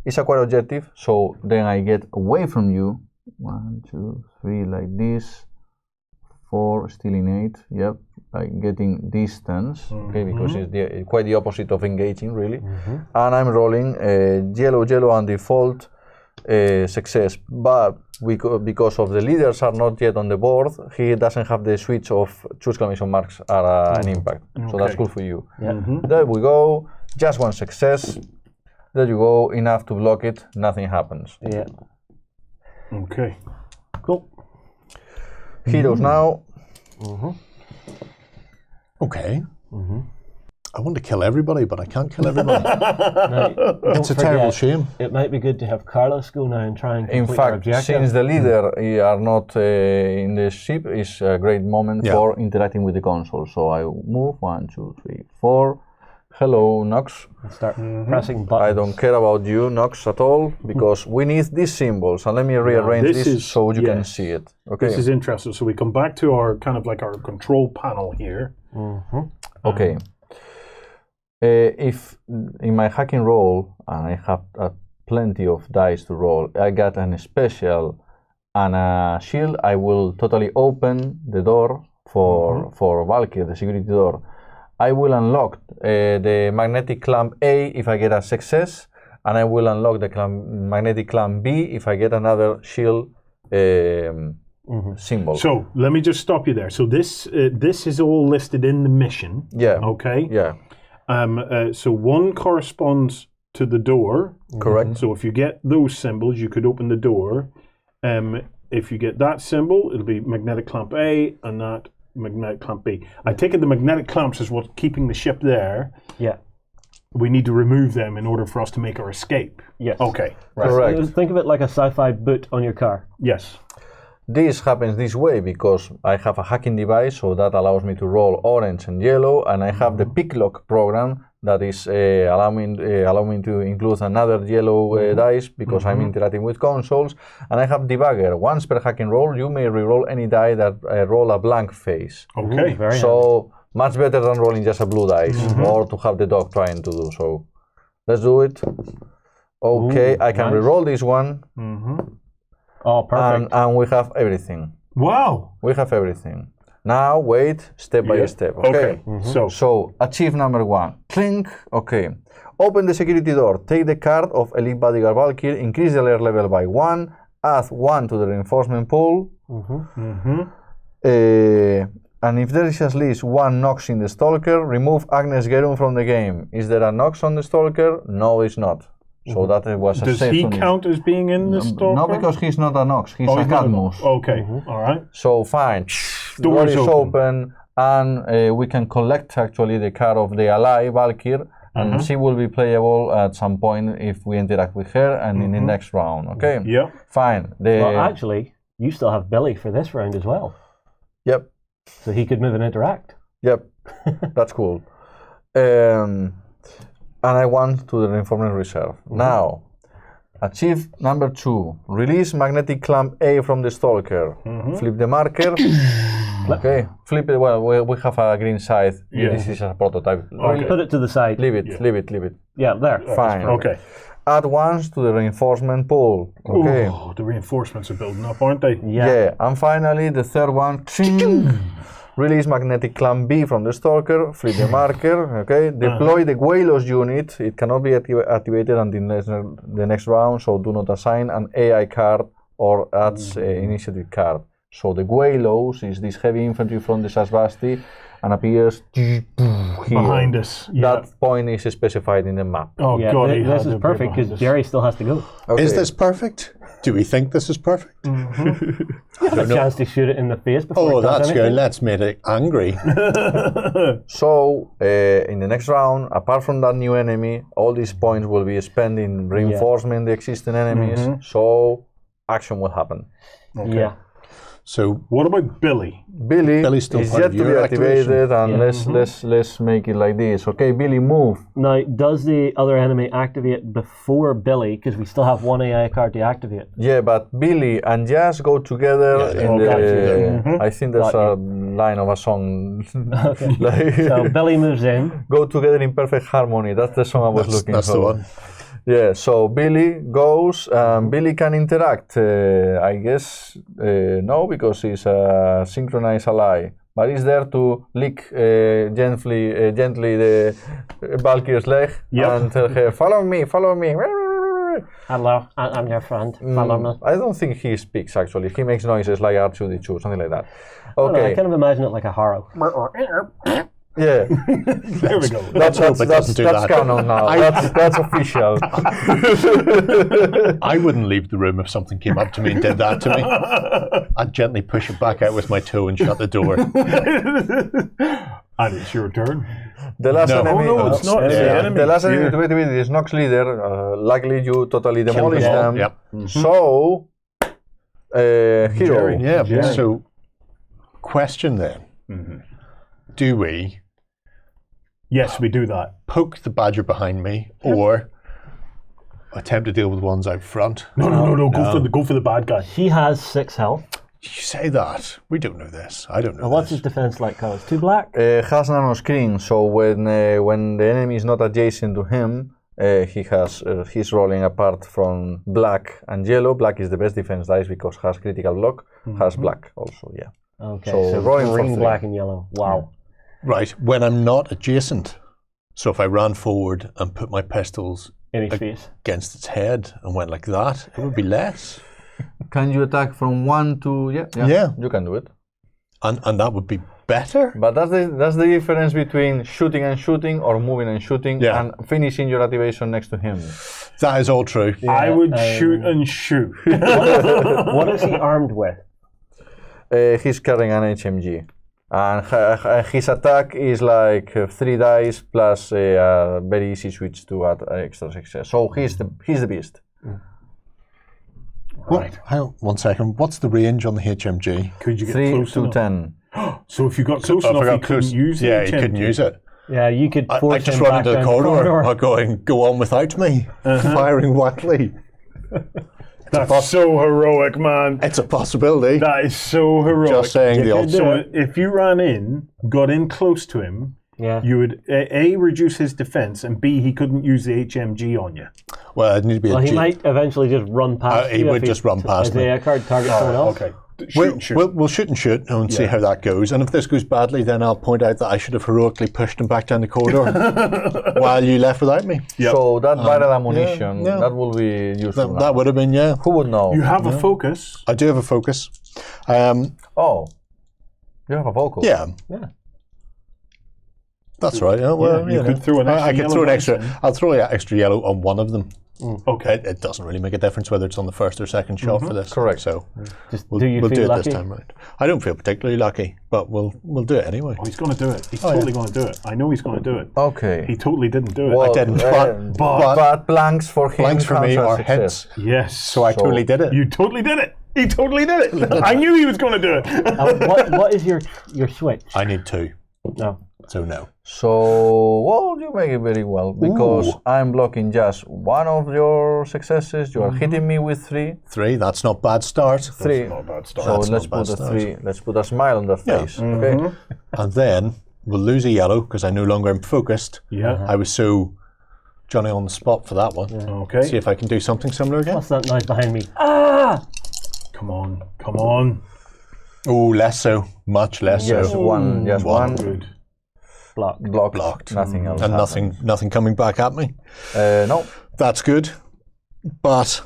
it's acquire objective. So then I get away from you. 1, 2, 3, like this. 4, still in 8. Yep, like getting distance. Okay, because it's quite the opposite of engaging, really. And I'm rolling yellow, and default success. But because of the leaders are not yet on the board, he doesn't have the switch of 2 exclamation marks are an impact. So that's good for you. Yeah. There we go. Just 1 success. There you go. Enough to block it. Nothing happens. Yeah. Okay. Cool. Heroes now. Okay. I want to kill everybody, but I can't kill everybody. It's a terrible shame. It might be good to have Carlos go now and try and complete our objective. Since the leader are not in the ship, is a great moment for interacting with the console. So I move 1, 2, 3, 4. Hello, Nox. Start pressing buttons. I don't care about you, Nox, at all, because we need these symbols. And let me rearrange this so you can see it. Okay. This is interesting. So we come back to our kind of like our control panel here. Okay. If in my hacking roll, and I have plenty of dice to roll, I got a special and a shield, I will totally open the door for Valkyrie, the security door. I will unlock the magnetic clamp A if I get a success, and I will unlock the magnetic clamp B if I get another shield symbol. So let me just stop you there. So this is all listed in the mission. Yeah. Okay. Yeah. So 1 corresponds to the door. Correct. So if you get those symbols, you could open the door. If you get that symbol, it'll be magnetic clamp A, and that magnetic clamp B. I take it the magnetic clamps is what's keeping the ship there. Yeah. We need to remove them in order for us to make our escape. Yes. Okay. Right. Correct. So think of it like a sci-fi boot on your car. Yes. This happens this way because I have a hacking device, so that allows me to roll orange and yellow, and I have the picklock program that is allowing me to include another yellow dice because I'm interacting with consoles, and I have debugger. Once per hacking roll, you may reroll any die that roll a blank face. Okay. Very so much better than rolling just a blue dice or to have the dog trying to do so. Let's do it. Okay, I can reroll this one. Oh, perfect. And we have everything. Wow. We have everything. Now, wait, step by step. Okay. So, achieve number 1. Clink. Okay. Open the security door. Take the card of Elite Bodyguard Valkyrie. Increase the alert level by 1. Add 1 to the reinforcement pool. And if there is at least 1 Nox in the Stalker, remove Agnes Gerum from the game. Is there a Nox on the Stalker? No, it's not. So that was a Does safe he unit. count as being in the stalker? No, because he's not an Ox, he's a he's not an Cadmus. Ox. Okay, all right. So fine, door is open, and we can collect actually the card of the ally, Valkyrie, and she will be playable at some point if we interact with her and in the next round, okay? Yeah. Fine. Well, actually, you still have Billy for this round as well. Yep. So he could move and interact. Yep, that's cool. And I want to the Reinforcement Reserve. Now, achieve number 2. Release magnetic clamp A from the Stalker. Flip the marker. Okay, flip it. Well, we have a green side. Yeah. This is a prototype. Okay. Put it to the side. Leave it, leave it, leave it. Yeah, there. Fine. Okay. Add once to the reinforcement pool. Okay. Oh, the reinforcements are building up, aren't they? Yeah. And finally, the third one. Release magnetic clamp B from the Stalker, flip the marker, okay? Deploy the Gweilos unit. It cannot be activated until the next round, so do not assign an AI card or adds initiative card. So the Gweilos is this heavy infantry from the Sasvasti and appears here. Behind us. Yeah. That point is specified in the map. Oh, Yeah, God. this is perfect because Jerry still has to go. Okay. Is this perfect? Do we think this is perfect? You have a chance to shoot it in the face before Oh, it does that's anything. good. Let's make it angry. So, in the next round, apart from that new enemy, all these points will be spent in reinforcement the existing enemies, so action will happen. Yeah. So What about Billy? Billy still is part yet of to be your activated, and let's make it like this. Okay, Billy, move. Now, does the other enemy activate before Billy? Because we still have one AI card to activate. Yeah, but Billy and Jazz go together Yeah, in all the. go together. I think there's a line of a song. Like, So Billy moves in. go together in perfect harmony. That's the song I was looking that's for. the one. Yeah, so Billy goes. Billy can interact. I guess no, because he's a synchronized ally. But he's there to lick gently the Valkyrie's leg and tell her, "Follow me, follow me." Hello, I'm your friend. Follow me. I don't think he speaks actually. He makes noises like R2D2, something like that. I don't know, I Okay. kind of imagine it like a harrow. Yeah. There we go. That's doesn't do that. canon now. That's official. I wouldn't leave the room if something came up to me and did that to me. I'd gently push it back out with my toe and shut the door. And it's your turn. The last No. enemy. Oh, no, it's not. It's the enemy. The last enemy Yeah. to beat is Nox leader. Luckily, you totally demolish them all, them. yep. So, hero. Jerry. Yeah. Jerry. So, question then: do we Yes, we do that. poke the badger behind me, or attempt to deal with the ones out front? No. Go for the bad guy. He has 6 health. You say that. We don't know this. I don't know. What's this. his defense like, Carlos? 2 black? Has nano screen, so when the enemy is not adjacent to him, he's rolling apart from black and yellow. Black is the best defense dice because has critical block. Has black also, yeah. Okay, So so rolling for green, 3. black, and yellow. Wow. Right. When I'm not adjacent. So if I ran forward and put my pistols In his face. against its head and went like that, it would be less. Can you attack from 1 to Yeah. You can do it. And that would be better. But that's the difference between shooting and shooting or moving and shooting Yeah. and finishing your activation next to him. That is all true. I would shoot and shoot. What is he armed with? He's carrying an HMG. And his attack is like 3 dice plus a very easy switch to add extra success. So he's the beast. Right. Hang on 1 second. What's the range on the HMG? Could you get 3 close to enough? 10. So if you got close Oh, if I enough, got you couldn't use it. Yeah, you couldn't use it. Yeah, you could force I just him run back into the down corridor. Or go on without me, firing wildly. That's so heroic, man. It's a possibility. That is so heroic. Just saying the odds. So if you ran in, got in close to him, Yeah. you would A, reduce his defense, and B, he couldn't use the HMG on you. Well, it'd need to be Well, a he G. might eventually just run past he you. would if just run past his me. AI card target someone else. Okay. Shoot and shoot. We'll shoot and shoot and see how that goes. And if this goes badly, then I'll point out that I should have heroically pushed him back down the corridor while you left without me. Yep. So that viral ammunition, yeah. that will be useful now. That would have been, yeah. Who would know? You have a focus. I do have a focus. Oh, you have a vocal. Yeah. Yeah. That's right. Yeah, well, you could throw an extra I could yellow throw an dice extra. in. I'll throw an extra yellow on one of them. Okay. It doesn't really make a difference whether it's on the first or second shot for this. Correct. So Just we'll do you do feel it lucky? this time round. I don't feel particularly lucky, but we'll do it anyway. Oh, he's going to do it. He's totally going to do it. I know he's going to do it. Okay. He totally didn't do it. Well, I didn't, but blanks for him. blanks for me counts as are success. hits. Yes. So I totally did it. You totally did it. He totally did it. I knew he was going to do it. What is your switch? I need 2, No. so no. So, well, you make it very well because I'm blocking just one of your successes. You are hitting me with 3. 3, that's not bad start. 3. Not a bad start. So That's let's not bad put a start. 3. Let's put a smile on their face. Okay. And then we'll lose a yellow because I no longer am focused. Yeah. I was so Johnny on the spot for that one. Okay. See if I can do something similar again. What's that noise behind me? Ah! Come on. Come on. Oh, less so. Much less Yes, so. one. Just one. Good. Block. Blocked. Nothing else. And happens. nothing coming back at me. No. That's good. But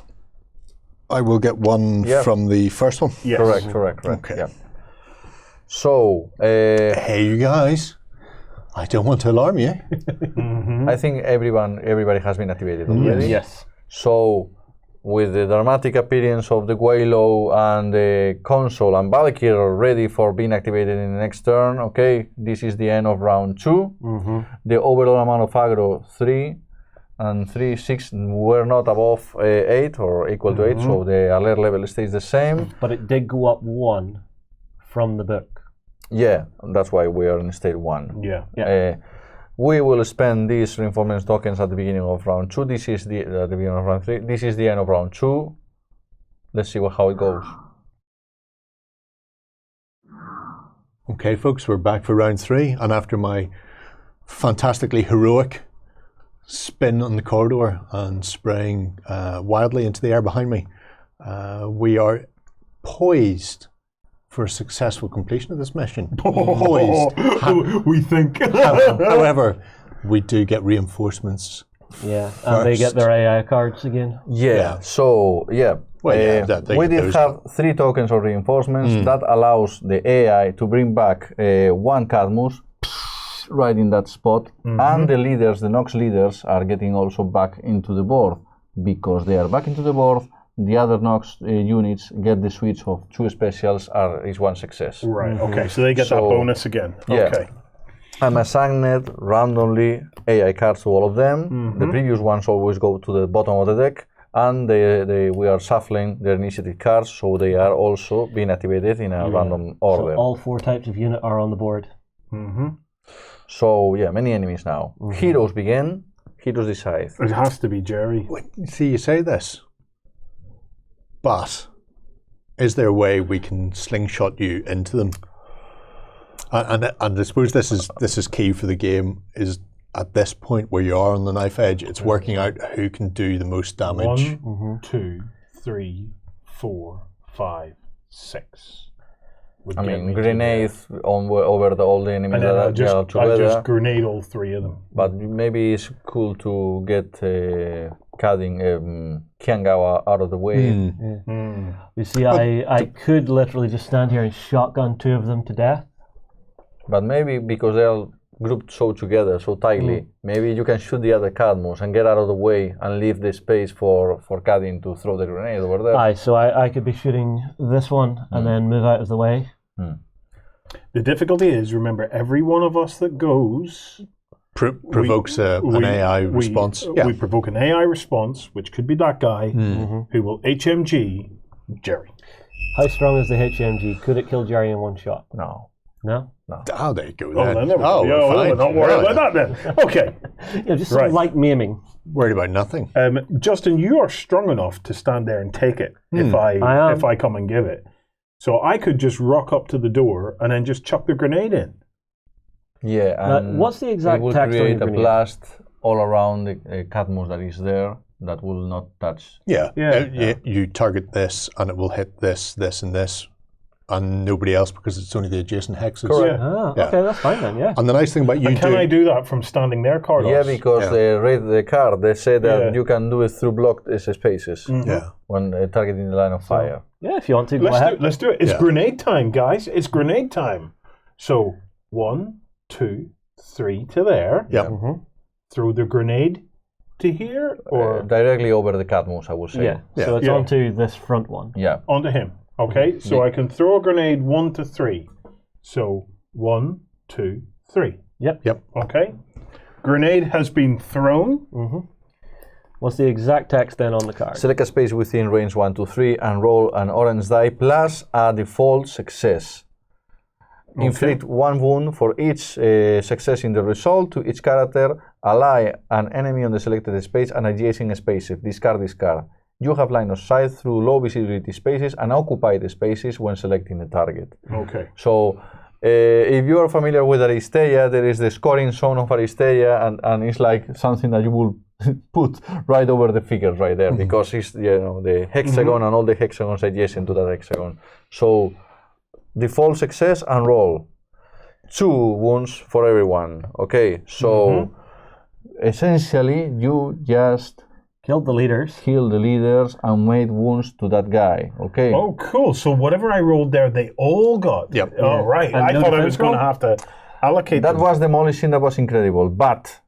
I will get 1 Yeah. from the first one. Yes. Correct. Okay. Yeah. So, Hey, you guys. I don't want to alarm you. I think everybody has been activated already. Yes. So, with the dramatic appearance of the Guaylo and the console and Valkyrie ready for being activated in the next turn, okay, this is the end of round 2. The overall amount of aggro 3 and 3, 6 were not above 8 or equal to 8, so the alert level stays the same. But it did go up 1 from the book. Yeah, that's why we are in state 1. Yeah. We will spend these reinforcement tokens at the beginning of round 2. This is the beginning of round 3. This is the end of round 2. Let's see how it goes. Okay, folks, we're back for round 3. And after my fantastically heroic spin on the corridor and spraying wildly into the air behind me, we are poised for a successful completion of this mission. Poised. We think. However, we do get reinforcements. Yeah. And they get their AI cards again. Yeah. So yeah. Well, yeah, they we get did those. have 3 tokens of reinforcements. That allows the AI to bring back 1 Cadmus right in that spot, and the leaders, the Nox leaders, are getting also back into the board because they are back into the board. The other Nox units get the switch of 2 specials is 1 success. Right. Okay. So they get that So- bonus again. Yeah. Okay. I'm assigned randomly AI cards to all of them. The previous ones always go to the bottom of the deck, and we are shuffling their initiative cards, so they are also being activated in a random order. So all 4 types of unit are on the board. So yeah, many enemies now. Heroes begin. Heroes decide. It has to be Jerry. See, you say this, but is there a way we can slingshot you into them? And I suppose this is key for the game. Is at this point where you are on the knife edge, it's working out who can do the most damage. 1, 2, 3, 4, 5, 6. would I get mean, me to grenades over all the enemies And then that I'll are just together. grenade all 3 of them. But maybe it's cool to get Kiangawa out of the way. You see, I could literally just stand here and shotgun 2 of them to death. But maybe because they are grouped so together, so tightly, maybe you can shoot the other Cadmus and get out of the way and leave the space for Kadin to throw the grenade over there. Aye, so I could be shooting this one and then move out of the way. The difficulty is, remember, every one of us that goes Provokes an AI response. We provoke an AI response, which could be that guy who will HMG Jerry. How strong is the HMG? Could it kill Jerry in 1 shot? No. No? Oh, there you go. Oh, Then. then there we go. we're fine. We're not worried about that then. Okay. Yeah, just some light maiming. Worried about nothing. Justin, you are strong enough to stand there and take it if I come and give it. So I could just rock up to the door and then just chuck the grenade in. Yeah, and what's the exact it will text on create the a grenade? blast all around the Cadmus that is there that will not touch. Yeah. Yeah. You target this, and it will hit this, this, and this, and nobody else because it's only the adjacent hexes. Correct. Ah, Yeah. okay, that's fine then, yeah. And the nice thing about you And can I do that from standing there, Carlos? Yeah, because they read the card. They say that Yeah. you can do it through blocked spaces Yeah. when targeting the line of fire. Yeah, if you want to, go ahead. Let's do it. It's Yeah. grenade time, guys. It's grenade time. So 1, 2, 3 to there. Yeah. Throw the grenade to here, or directly over the Cadmus, I would say. Yeah. So it's onto this front one. Yeah. onto him? Okay, so I can throw a grenade 1 to 3. So 1, 2, 3. Yep. Okay. Grenade has been thrown. What's the exact text then on the card? Select a space within range 1, 2, 3 and roll an orange die plus a default success. Inflict 1 wound for each success in the result to each character. Ally an enemy on the selected space and adjacent spaces. Discard. You have line of sight through low visibility spaces and occupy the spaces when selecting the target. Okay. So, if you are familiar with Aristeia, there is the scoring zone of Aristeia, and it's like something that you will put right over the figures right there, because it's the hexagon and all the hexagons adjacent to that hexagon. So, default success and roll 2 wounds for everyone. Okay, so essentially you just Killed the leaders. killed the leaders and made wounds to that guy. Okay. Oh, cool. So whatever I rolled there, they all got. Yep. Oh, right. And I no thought I was defense going to roll? have to allocate That them. was demolishing. That was incredible. But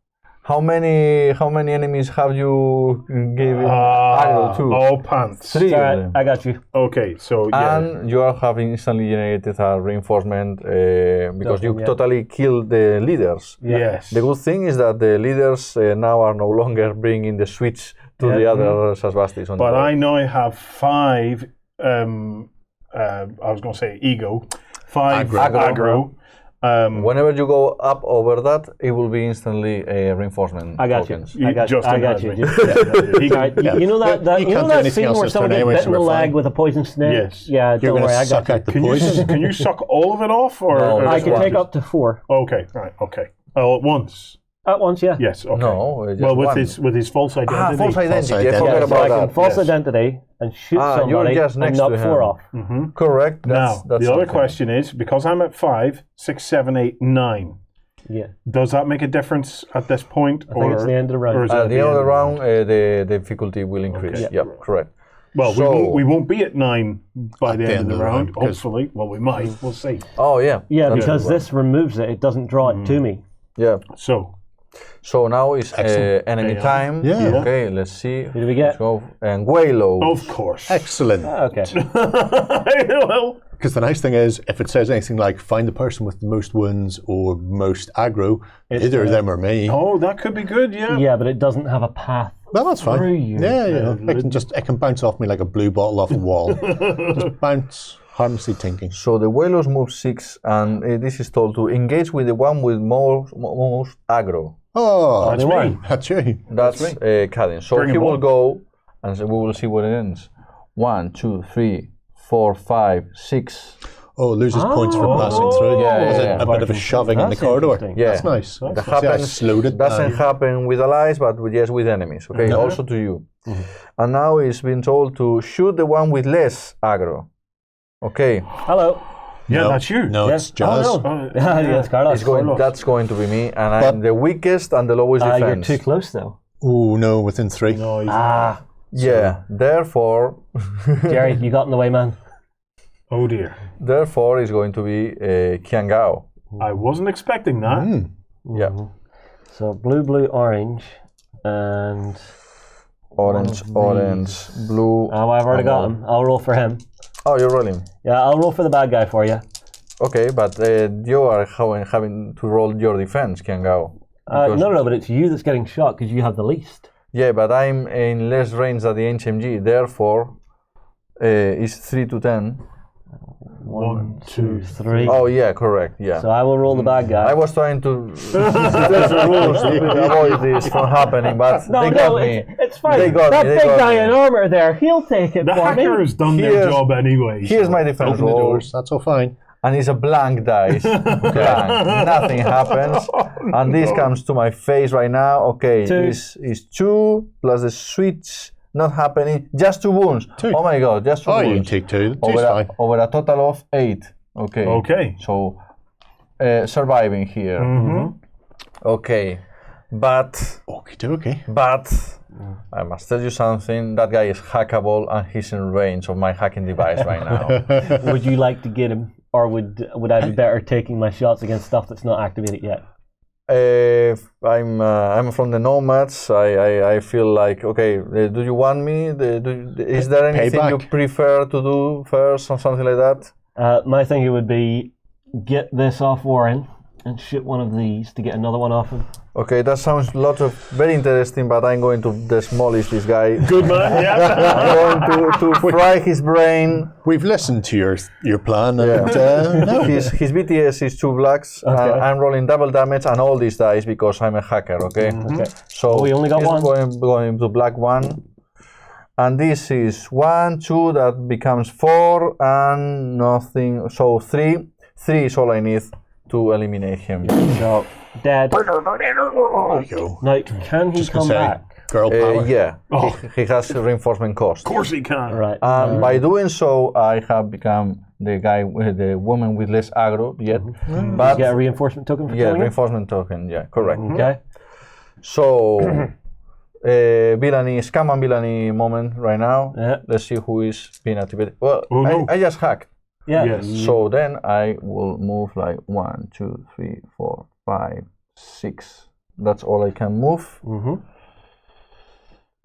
how many enemies have you given aggro to? All pants. 3 It's of all right, them. I got you. Okay, so yeah. And you are having instantly generated a reinforcement because you Yeah. totally killed the leaders. Yes. The good thing is that the leaders now are no longer bringing the switch to the other Sasbastis on But the I now have 5, I was going to say ego, 5 aggro. Whenever you go up over that, it will be instantly a reinforcement. I got you. tokens. I got you. Justin I got has you. me. It's all right. You know that You you know can't do that anything scene else where this someone turn gets anyway, bit so in the we're leg fine. with a poison snake? Yes. Yeah, You're don't going worry, to I suck got out the Can you, poison. can you suck all of it off? Or, No, or I just can one. take up to 4 Okay, right, okay. All at once? at once. Yeah. Yes, okay. No, just Well, with one. his false identity. False identity. I identity. forgot Yeah, so about I can that. false yes. identity and shoot You're somebody just next and to knock 4 him. off. Correct. Now, That's the other something. question is, because I'm at 5, 6, 7, 8, 9, Yeah. does that make a difference at this point? I think it's the end of the round. or is it At at the end end of the of round, the difficulty will increase. Okay. Yep, correct. Well, So- we won't be at 9 by the end of the round, because- hopefully. Well, we might. We'll see. Oh yeah. Yeah, That's because right. this removes it. It doesn't draw it to me. Yeah. So, Now it's enemy time. Yeah. Okay. Let's see. Who do we get? Let's go. And Waylo. of course. Excellent. Okay. Well, Because the nice thing is, if it says anything like find the person with the most wounds or most aggro, either them or me. oh, that could be good, yeah. Yeah, but it doesn't have a path. Well, that's fine. Through you. Yeah. It can bounce off me like a blue bottle off a wall. Just bounce, harmlessly tinking. So the Waylos move 6, and this is told to engage with the one with most aggro. Oh, That's me. that's you. That's Cadin. So Bring he him will on. go, and so we will see what it ends. 1, 2, 3, 4, 5, 6. Oh, loses points for passing through. Yeah, Is it yeah. a bit of a shoving in the That's corridor? interesting. Yeah. That's nice. That See, I happens. slowed it Doesn't down. happen with allies, but just with enemies. Okay, also to you. And now it's been told to shoot the one with less aggro. Okay, Hello. Yeah, No, that's you. No, Yes. it's Jazz. Oh, no. Yes, Carlos. it's going. That's going to be me, and I'm the weakest and the lowest You're defense. too close, though. Oh, no, within 3. No, he's Yeah. Therefore, Jerry, you got in the way, man. oh dear. therefore, it's going to be Kiangao. I wasn't expecting that. Yeah. So blue, blue, orange, and Orange, orange, blue. oh, I've already got him. I'll roll for him. Oh, you're rolling. Yeah, I'll roll for the bad guy for you. Okay, but you are having to roll your defense, Kiangao. No, but it's you that's getting shot because you have the least. Yeah, but I'm in less range than the HMG. Therefore, it's 3 to 10. 1, 2, 3. Oh yeah, correct. Yeah. So I will roll the bad guy. I was trying to there's the rules to avoid this from happening, but they got me. It's fine. They got that me, they big got guy me. in armor there, he'll take it The for me. hacker has done their Here's- job anyway. Here's so- my defense Open the roll, doors. That's all fine. and it's a blank dice. Blank. Nothing happens, and this comes to my face right now. Okay, 2. is 2 plus the switch not happening. Just 2 wounds. 2. Oh my god, just 2 Oh, you can wounds. take 2. Over 2's a, fine. over a total of 8. Okay. Okay. So surviving here. Okay, but Okie dokie. I must tell you something. That guy is hackable, and he's in range of my hacking device right now. Would you like to get him, or would I be better taking my shots against stuff that's not activated yet? I'm from the Nomads. I feel like, okay, do you want me? Is there anything Payback. you prefer to do first or something like that? My thinking would be get this off Warren and shoot one of these to get another one off him. Okay, that sounds very interesting, but I'm going to demolish this guy. Good man. Yeah. I'm going to fry his brain. We've listened to your plan, and no. His BTS is 2 blacks. Okay. I'm rolling double damage and all these dice because I'm a hacker. Okay. Okay. So we only got he's one. Going to black 1, and this is 1, 2. That becomes 4 and nothing. So 3. 3 is all I need to eliminate him. So, dead. There you go. Now, can he come back? Girl power. Yeah, he has reinforcement cost. Of course he can. Right. And by doing so, I have become the woman with less aggro yet. But Get a reinforcement token for killing him? reinforcement token. Yeah, correct. Okay. So, villainy, scam and villainy moment right now. Yeah. Let's see who is being activated. Well, Oh, no. I just hacked. Yeah. Yes. So then I will move like 1, 2, 3, 4, 5, 6. That's all I can move. Mm-hmm.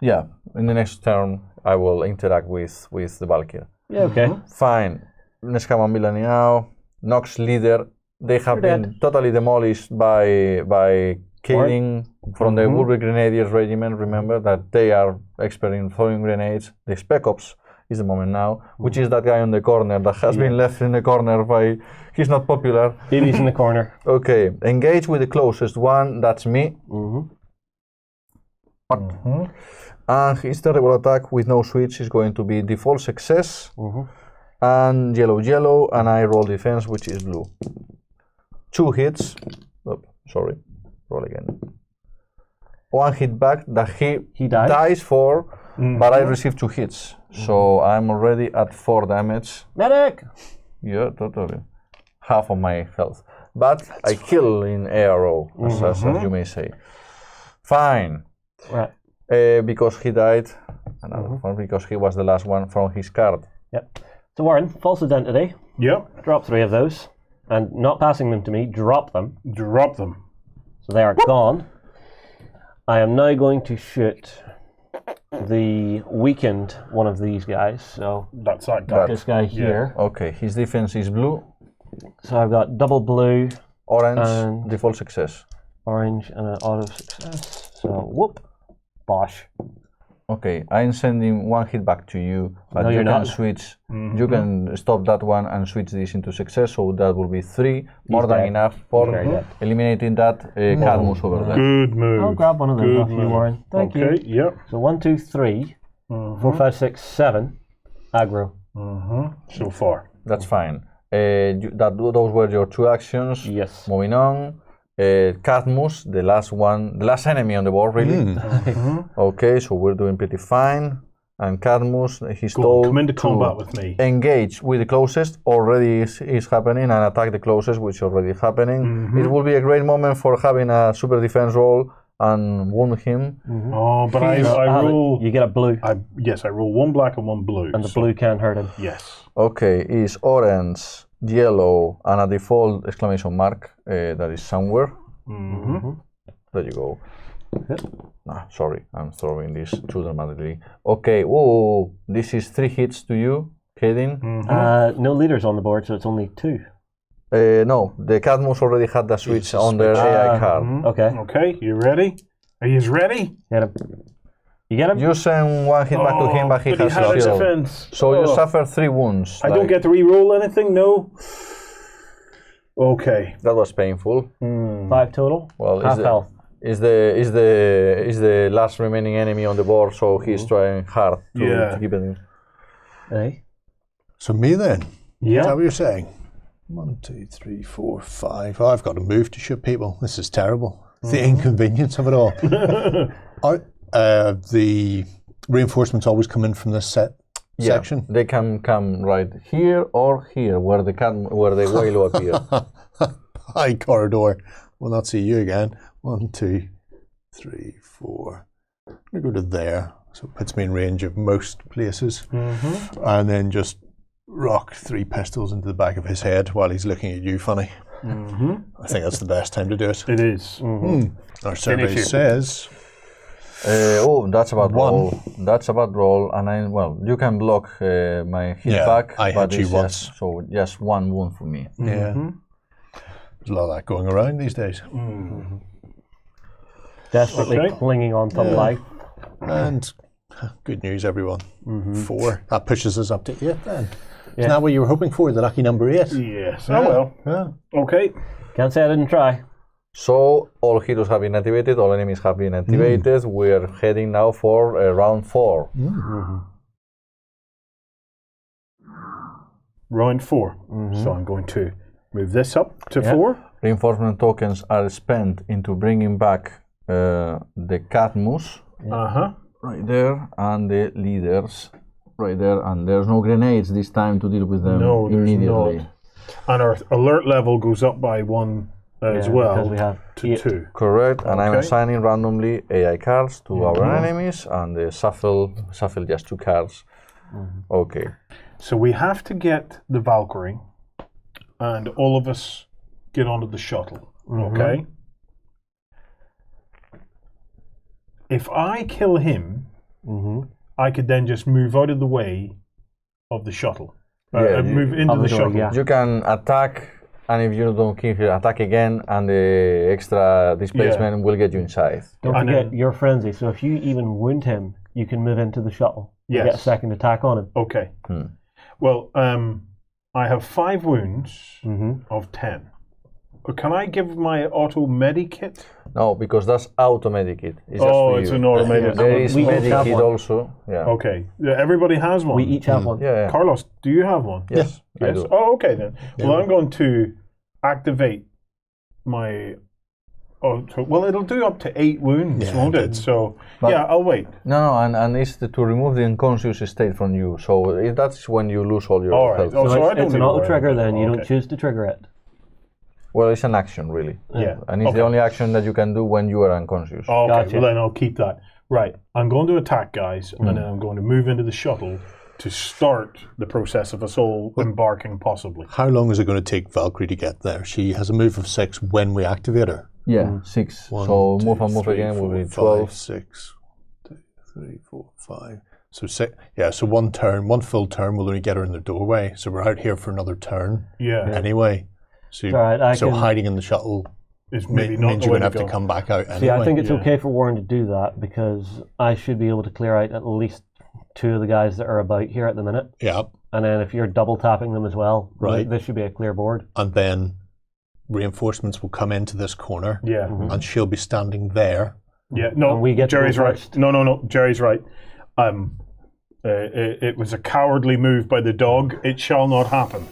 Yeah. In the next turn, I will interact with the Valkyrie. Yeah, okay. Fine. Scam and villainy now. Nox leader. They have You're been dead. totally demolished by killing from the Woodbury Grenadiers Regiment. Remember that they are expert in throwing grenades. The Spec Ops is the moment now, which is that guy on the corner that has been left in the corner by. He's not popular. Baby's in the corner. Okay, engage with the closest one. That's me. And his terrible attack with no switch is going to be default success. And yellow, and I roll defense, which is blue. 2 hits. Oh, sorry. Roll again. 1 hit back that he dies? dies for, but I receive 2 hits. So I'm already at 4 damage. Medic! Yeah, totally. Half of my health. But I kill in ARO, as you may say. Fine. Right. Because he died, another one because he was the last one from his card. Yep. So Warren, false identity. Yep. Drop 3 of those. And not passing them to me, drop them. Drop them. So they are gone. I am now going to shoot the weakened one of these guys. So That's that guy. this guy here. Okay, his defense is blue, So I've got double blue, orange, And- default success. orange, and an auto success. So whoop, bosh. Okay, I'm sending 1 hit back to you, but No, you you're can not. switch. You can stop that one and switch this into success, so that will be 3, more than dead. enough for Very dead. eliminating that Cadmus over there. Good move. I'll grab one of those Good off you, move. Warren. Thank you. Okay, yep. So 1, 2, 3, 4, 5, 6, 7. Aggro. So far. That's fine. Those were your 2 actions. Yes. Moving on. Cadmus, the last enemy on the board, really. Okay, so we're doing pretty fine. And Cadmus, he's Go on, told come into to combat with me. engage with the closest, already is happening, and attack the closest, which already happening. It will be a great moment for having a super defense roll and wound him. Oh, but I roll. You get a blue, Yes, I roll 1 black and 1 blue. and the blue can't hurt him. Yes. Okay, is orange, yellow, and a default exclamation mark that is somewhere. There you go. Sorry, I'm throwing this too dramatically. Okay, oh, this is 3 hits to you, Kaden. No leaders on the board, so it's only 2. No, the Cadmus already had the switch on their AI card. Okay. Okay, you ready? Are you ready? Get him. You get him? You send 1 hit back to him, but he But has he had a shield. defense. So you Oh. suffer 3 wounds. I don't get to re-roll anything, no? Okay. That was painful. 5 total. Well, Half health. Is the last remaining enemy on the board, so he's trying hard to keep it in. Hey. So me then? Yeah. Is that what you're saying? 1, 2, 3, 4, 5. Oh, I've got to move to shoot people. This is terrible. The inconvenience of it all. The reinforcements always come in from this section. They can come right here or here, where the whale appear. High corridor. We'll not see you again. 1, 2, 3, 4. I'm going to go to there. So it puts me in range of most places. And then just rock 3 pistols into the back of his head while he's looking at you funny. I think that's the best time to do it. It is. Our survey Finish it. says That's about One. roll. That's about roll, and you can block my hit Yeah, back. I but hit you it's once. just, so just one wound for me. yeah. There's a lot of that going around these days. Desperately Okay. clinging on to life. And good news, everyone. 4. That pushes us up to 8 then. Yeah. Isn't that what you were hoping for? The lucky number 8? Yes. Oh well. Yeah. Okay. Can't say I didn't try. So all heroes have been activated, all enemies have been activated. We're heading now for round 4. Round 4. So I'm going to move this up to 4. Reinforcement tokens are spent into bringing back the Cadmus right there, and the leaders right there. And there's no grenades this time to deal with them No, there's immediately. not. And our alert level goes up by 1 as Yeah, well because we have to 8. 2. Correct, and I'm Okay. assigning randomly AI cards to our enemies, and the shuffle just 2 cards. Okay. So we have to get the Valkyrie, and all of us get onto the shuttle. Okay. If I kill him, I could then just move out of the way of the shuttle. Yeah, Move into of the the door, shuttle. yeah. You can attack, and if you don't kill her, attack again, and the extra displacement will get you inside. Don't And forget, then- you're frenzy, so if you even wound him, you can move into the shuttle. You get a Yes. second attack on him. Okay. Well, I have 5 wounds of 10. But can I give my auto medikit? No, because that's automatic. It's just for It's you. an automated. There is We each have medikit one. also. Yeah. Okay. Everybody has one. We each have one. Yeah. Carlos, do you have one? Yes, I Yes. do. Oh, okay then. Well, I'm going to activate my. Well, it'll do up to 8 wounds, won't it? So yeah, I'll wait. No, and it's to remove the unconscious state from you. So that's when you lose all your All right. health. Oh, So so I it's, don't it's need an to auto worry trigger about then. it. You Okay. don't choose to trigger it. Well, it's an action, really. Yeah. And it's the only action that you can do when you are unconscious. Okay. Gotcha. Well, then I'll keep that. Right. I'm going to attack, guys, and then I'm going to move into the shuttle to start the process of us all embarking, possibly. How long is it going to take Valkyrie to get there? She has a move of 6 when we activate her. Yeah, 6. 1, So 2, move and move 3, again will 4, be 5, 12. 6, 2, 3, 4, 5. So 6. Yeah. So 1 turn, 1 full turn will only get her in the doorway. So we're out here for another turn. Yeah. Anyway. So, All right, I so can- hiding in the shuttle It's maybe not means the you're way going to to have go. to come back out anyway. See, I think it's Yeah. okay for Warren to do that because I should be able to clear out at least 2 of the guys that are about here at the minute. Yeah. And then if you're double tapping them as well, Right. this should be a clear board. And then reinforcements will come into this corner. Yeah. And she'll be standing there. Yeah. No, And we get to go Jerry's right. first. No. Jerry's right. It was a cowardly move by the dog. It shall not happen.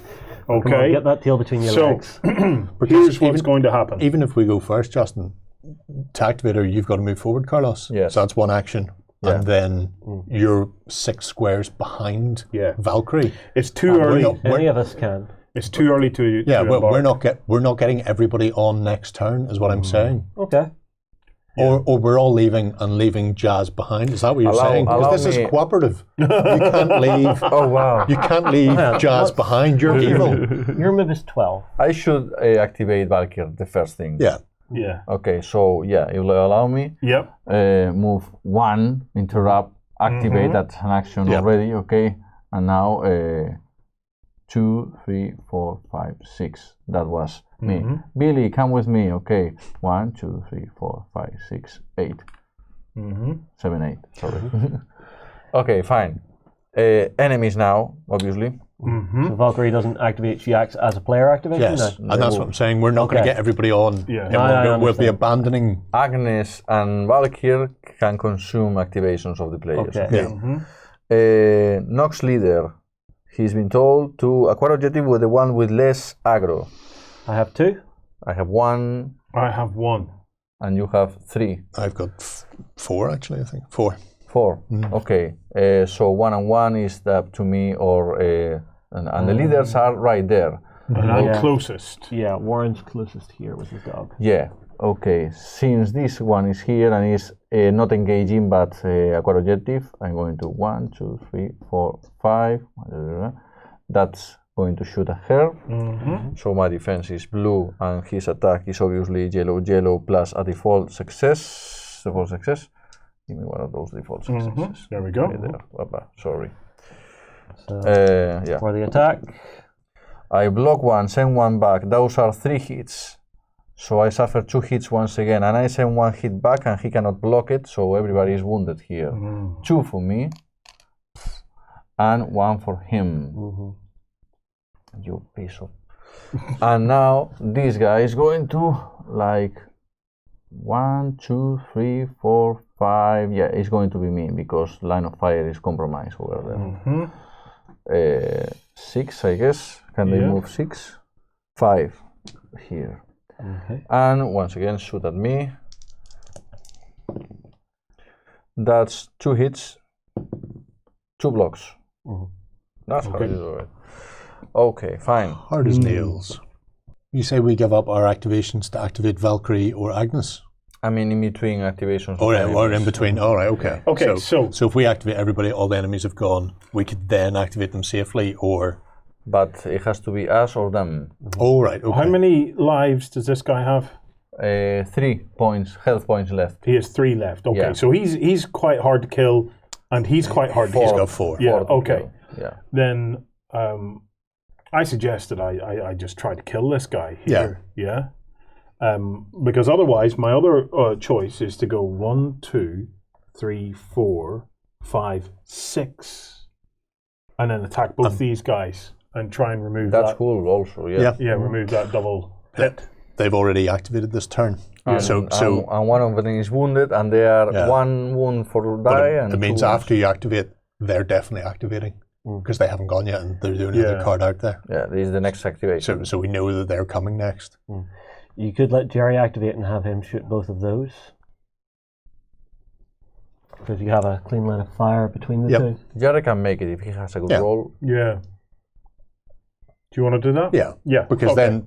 Come on, Okay. get that tail between your So legs. here's what's going to happen. Even if we go first, Justin, to activate her, you've got to move forward, Carlos. Yes. So that's 1 action. Yeah. And then you're 6 squares behind Yeah. Valkyrie. It's too early. Any of us can. It's too early to. Yeah, to well, embark. we're not getting everybody on next turn, is what I'm saying. Okay. Or we're all leaving Jazz behind. Is that what you're saying? Because allow this me- is cooperative. You can't leave. Oh, wow. You can't leave Jazz behind. You're evil. Your move is 12. I should activate Valkyrie, the first thing. Yeah. Yeah. Okay, so yeah, you will allow me. Yep. Move 1, interrupt, activate. That's an action Yeah. already. Okay, and now 2, 3, 4, 5, 6. That was me. Billy, come with me. Okay, 1, 2, 3, 4, 5, 6, 8. 7, 8. Sorry. Okay, fine. Enemies now, obviously. So Valkyrie doesn't activate, she acts as a player activation? Yes. No. And that's what I'm saying. We're not going to Okay. get everybody on. Yeah. And No, I we'll be understand. abandoning. Agnes and Valkyrie can consume activations of the players. Okay. Yeah. Nox leader. He's been told to acquire objective with the one with less aggro. I have 2. I have 1, I have 1. and you have 3. I've got 4, actually, I think. 4. 4. Okay. So 1 and 1 is up to me, or and the leaders are right there. And I'm Yeah. closest. Yeah, Warren's closest here with his dog. Yeah. Okay. Since this one is here and is not engaging but acquire objective, I'm going to 1, 2, 3, 4, 5. That's going to shoot at her. So my defense is blue, and his attack is obviously yellow plus a default success. Default success. Give me one of those default successes. There we go. Okay, there. Sorry. So Yeah. for the attack, I block one, send one back. Those are 3 hits. So I suffer 2 hits once again, and I send 1 hit back, and he cannot block it, so everybody is wounded here. 2 for me, and 1 for him. You piece of... And now this guy is going to, like, 1, 2, 3, 4, 5. Yeah, it's going to be me, because line of fire is compromised over there. 6, I guess. Can they move 6? 5 here. And once again, shoot at me. That's 2 hits, 2 blocks. That's how you do it. Okay, fine. Hard as nails. You say we give up our activations to activate Valkyrie or Agnes? I mean, in between activations. Or in between. All right, okay. Okay, so if we activate everybody, all the enemies have gone, we could then activate them safely, or... But it has to be us or them. All right, okay. How many lives does this guy have? 3 points, health points left. He has 3 left. Okay, Yeah. so he's quite hard to kill, and he's quite hard to He's kill. got 4. Yeah, 4 to okay. kill. Yeah. Then I suggest that I just try to kill this guy here. Yeah. Because otherwise, my other choice is to go 1, 2, 3, 4, 5, 6, and then attack both these guys and try and remove That's that. cool also, yeah. Yeah, remove that double hit. They've already activated this turn. And, and one of them is wounded, and they are 1 wound for die. And it means 2 after you activate, they're definitely activating because they haven't gone yet, and they're the only other card out there. Yeah, this is the next activation. So we know that they're coming next. you could let Jerry activate and have him shoot both of those. Because you have a clean line of fire between the two. Jerry can make it if he has a good roll. Yeah. Do you want to do that? Yeah. Yeah. Because then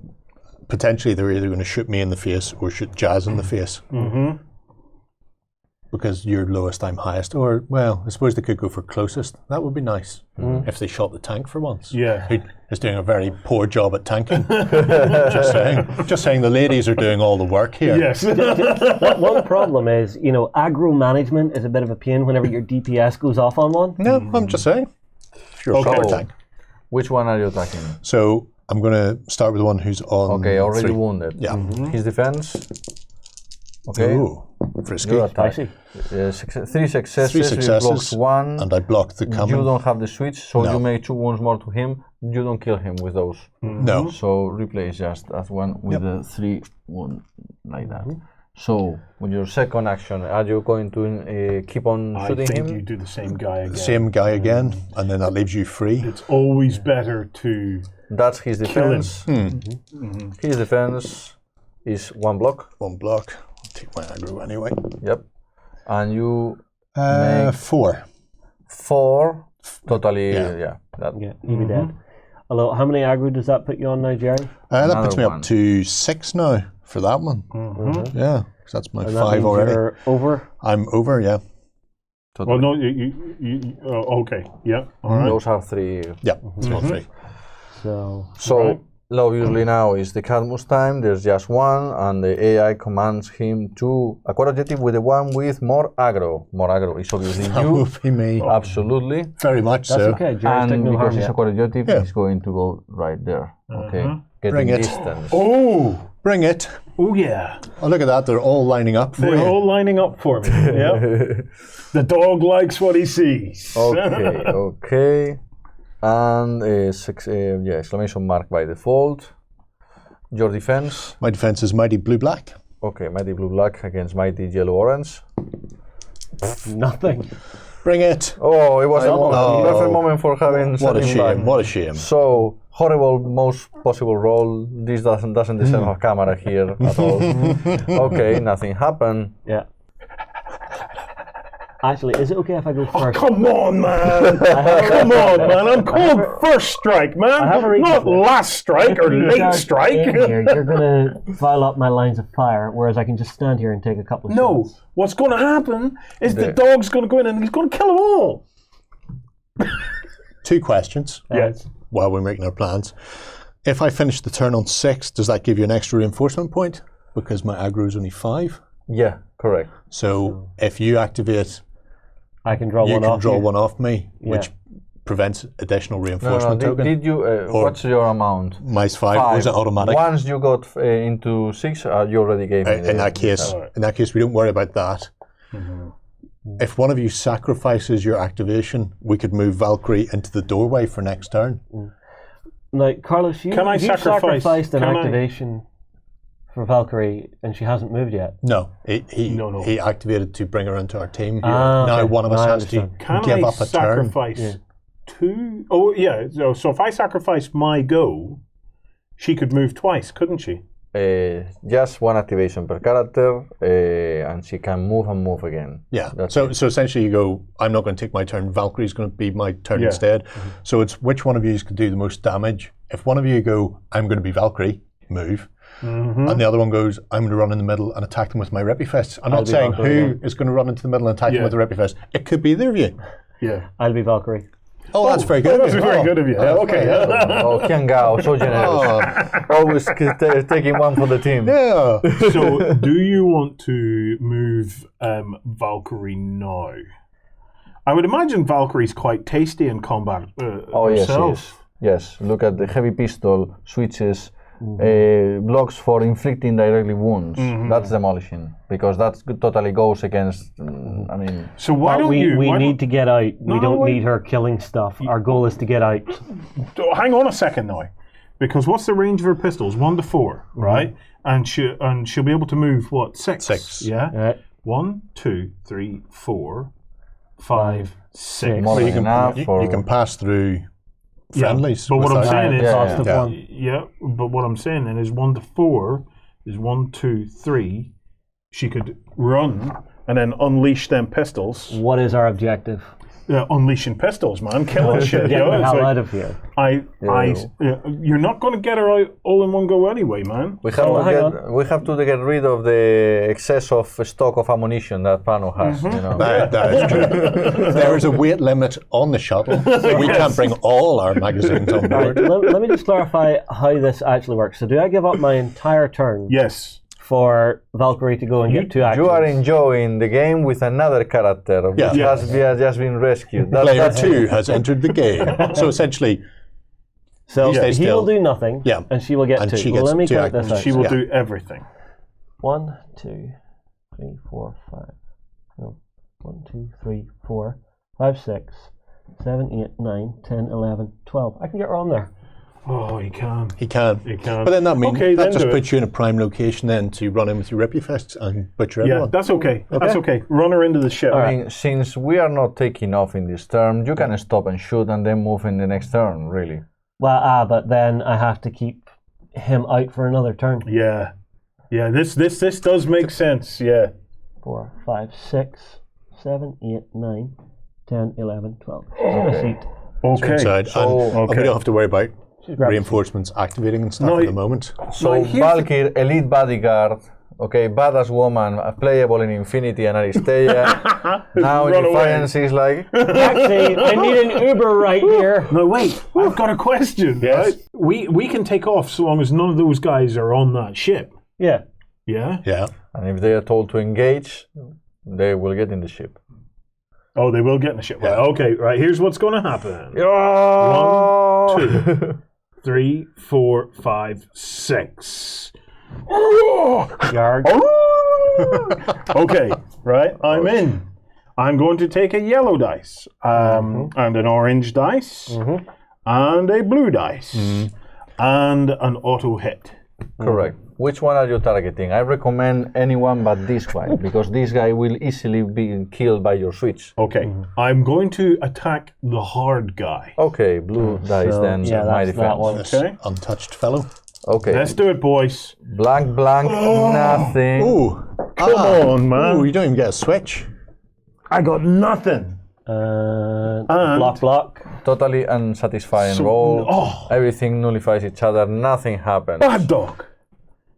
potentially they're either going to shoot me in the face or shoot Jazz in the face. Because you're lowest, I'm highest. Or, well, I suppose they could go for closest. That would be nice if they shot the tank for once. Yeah. Who is doing a very poor job at tanking. Just saying the ladies are doing all the work here. Yes. One problem is, aggro management is a bit of a pain whenever your DPS goes off on one. No, I'm just saying. You're a proper tank. Which one are you attacking? So I'm going to start with the one who's on. Okay, already 3. wounded. Yeah. His defense. Okay. Ooh, frisky. Your attack. Spicy. 3 successes. 3 successes. You blocked 1. And I blocked the coming. You don't have the switch, so No. you make 2 wounds more to him. You don't kill him with those. No. So replace just that one with the 3 wound like that. So with your second action, are you going to keep on I shooting think him? you do the same guy again. Same guy again, and then that leaves you free. It's always better to That's his kill him. defense. His defense is 1 block. 1 block. I'll take my aggro anyway. Yep. And you 4. 4 totally. Yeah. That. Yeah, he'll be dead. Although, how many aggro does that put you on now, Jerry? That puts me one. up to 6 now for that one. Yeah, because that's my And that 5 means already. you're over. I'm over, yeah. Well, no, you okay. Yeah. All right. Those are 3. Yeah, it's all 3. So, Obviously now is the Cadmus time, there's just 1, and the AI commands him to acquire objective with the one with more aggro. More aggro is obviously That you. would be me. Absolutely. Very much that's so. okay. Jerry's taking And no harm because it's yet. acquired objective, Yeah. it's going to go right there. Okay. Getting Bring it. distance. Oh, Bring it. oh yeah. Oh, look at that. They're all lining up for They're you. all lining up for me. Yeah. The dog likes what he sees. Okay, okay. And exclamation mark by default. Your defense. My defense is mighty blue-black. Okay, mighty blue black against mighty yellow orange. Nothing. Bring it. Oh, it was a Oh. perfect moment for having What a something shame. back. What a shame. So horrible, most possible roll. This doesn't deserve a camera here at all. Okay, nothing happened. Yeah. Actually, is it okay if I go first? Come on, man. Come on, man. I'm called first strike, man. have a reason Not for this. last strike or You late start strike. in here, you're going to file up my lines of fire, whereas I can just stand here and take a couple of No, shots. what's going to happen is the The- dog's going to go in and he's going to kill them all. 2 questions. Yes. while we're making our plans. If I finish the turn on 6, does that give you an extra reinforcement point? Because my aggro is only 5. Yeah, correct. So if you activate, I can draw you one can off draw you. one off me, Yeah. which prevents additional No, reinforcement token. did you? What's your amount? Mine's 5, or is it automatic? Once you got into 6, you already gave me. In that case, we don't worry about that. If one of you sacrifices your activation, we could move Valkyrie into the doorway for next turn. Now, Carlos, you sacrificed an can I- activation for Valkyrie, and she hasn't moved yet. No, No. he activated to bring her into our team. Ah, Now okay. one of us Now I has to understand. Can give I up a turn. sacrifice 2? Oh, yeah. So if I sacrifice my go, she could move twice, couldn't she? Just one activation per character, and she can move and move again. Yeah. That's So it. so essentially, you go. I'm not going to take my turn. Valkyrie's going to be my turn Yeah. instead. So it's which one of you can do the most damage. If one of you go, I'm going to be Valkyrie, move. And the other one goes, I'm going to run in the middle and attack them with my Repy Fist. I'm not be saying Valkyrie who is going to run into the middle and attack them Yeah. with the Repy Fist. It could be either of you. Yeah. I'll be Valkyrie. Oh, that's very good. That's of you. very Oh. good of you. Okay. Oh, Kiangao, so generous. Oh, Always taking one for the team. yeah. So, do you want to move Valkyrie now? I would imagine Valkyrie's quite tasty in combat Oh, yes, herself. yes. Yes, look at the heavy pistol, switches, blocks for inflicting directly wounds. That's demolishing, because that totally goes against, I mean... So why But don't we you? we why need to get out. We No, don't wait. need her killing stuff. Our goal is to get out. hang on a second now, because what's the range of her pistols? 1 to 4, right? And she'll be able to move what 6? 6. Yeah. Right. 1, 2, 3, 4, 5, 6. More Well, than enough you for... can pass through friendlies. But what I'm without- saying is, Yeah, Cost of yeah. one. yeah. But what I'm saying then is 1 to 4 is 1, 2, 3. She could run and then unleash them pistols. What is our objective? Unleashing pistols, man, killing shit. Get you know, the it's hell like, out of here. you're not going to get her out all in one go anyway, man. We have, Oh, to hang get, we have to get rid of the excess of stock of ammunition that Pano has, you know. That is true. There is a weight limit on the shuttle. We can't bring all our magazines on Right, board. let me just clarify how this actually works. So, do I give up my entire turn Yes. for Valkyrie to go and get 2 actions? You are enjoying the game with another character which Yeah. has just been rescued. Player That's 2 has entered the game. So essentially, So stays he will still. do nothing, Yeah. and she will get And 2. she Well, gets let me 2 count this actions. out. She will Yeah. do everything. 1, 2, 3, 4, 5. No. 1, 2, 3, 4, 5, 6, 7, 8, 9, 10, 11, 12. I can get her on there. Oh, he can. he can. He can. But then that means Okay, that then just do it. puts you in a prime location then to run in with your Repy Fists and butcher Yeah, everyone. that's okay. That's okay. Run her into the ship. I mean, since we are not taking off in this turn, you can stop and shoot and then move in the next turn, really. Well, but then I have to keep him out for another turn. Yeah. Yeah, this does make sense. Yeah. 4, 5, 6, 7, 8, 9, 10, 11, 12. She's in a seat. Okay. Inside. And we don't have to worry about She's grabbing reinforcements activating and stuff No, at the moment. So here's the- Valkyrie, elite bodyguard, okay, badass woman, playable in Infinity and Aristeia. Now Run away. Defiance is like, Taxi! I need an Uber right here. No, wait. I've got a question. Yes. Right? We can take off so long as none of those guys are on that ship. Yeah. Yeah. Yeah. and if they are told to engage, they will get in the ship. Oh, they will get in the ship. Right. Okay. Right. Here's what's going to happen. Oh! 1, 2, 3, 4, 5, 6. Yard. Okay. Right. I'm in. I'm going to take a yellow dice, and an orange dice, and a blue dice, and an auto hit. Correct. Which one are you targeting? I recommend anyone but this guy, because this guy will easily be killed by your switch. Okay. I'm going to attack the hard guy. Okay, blue dice So, then yeah, my that's that defense. one. This Okay. untouched fellow. Okay, Let's do it, boys. blank, nothing. Ooh. Come on, man. Ooh, you don't even get a switch. I got nothing. And And- block. Totally unsatisfying So- roll. oh. Everything nullifies each other. Nothing happens. Bad dog.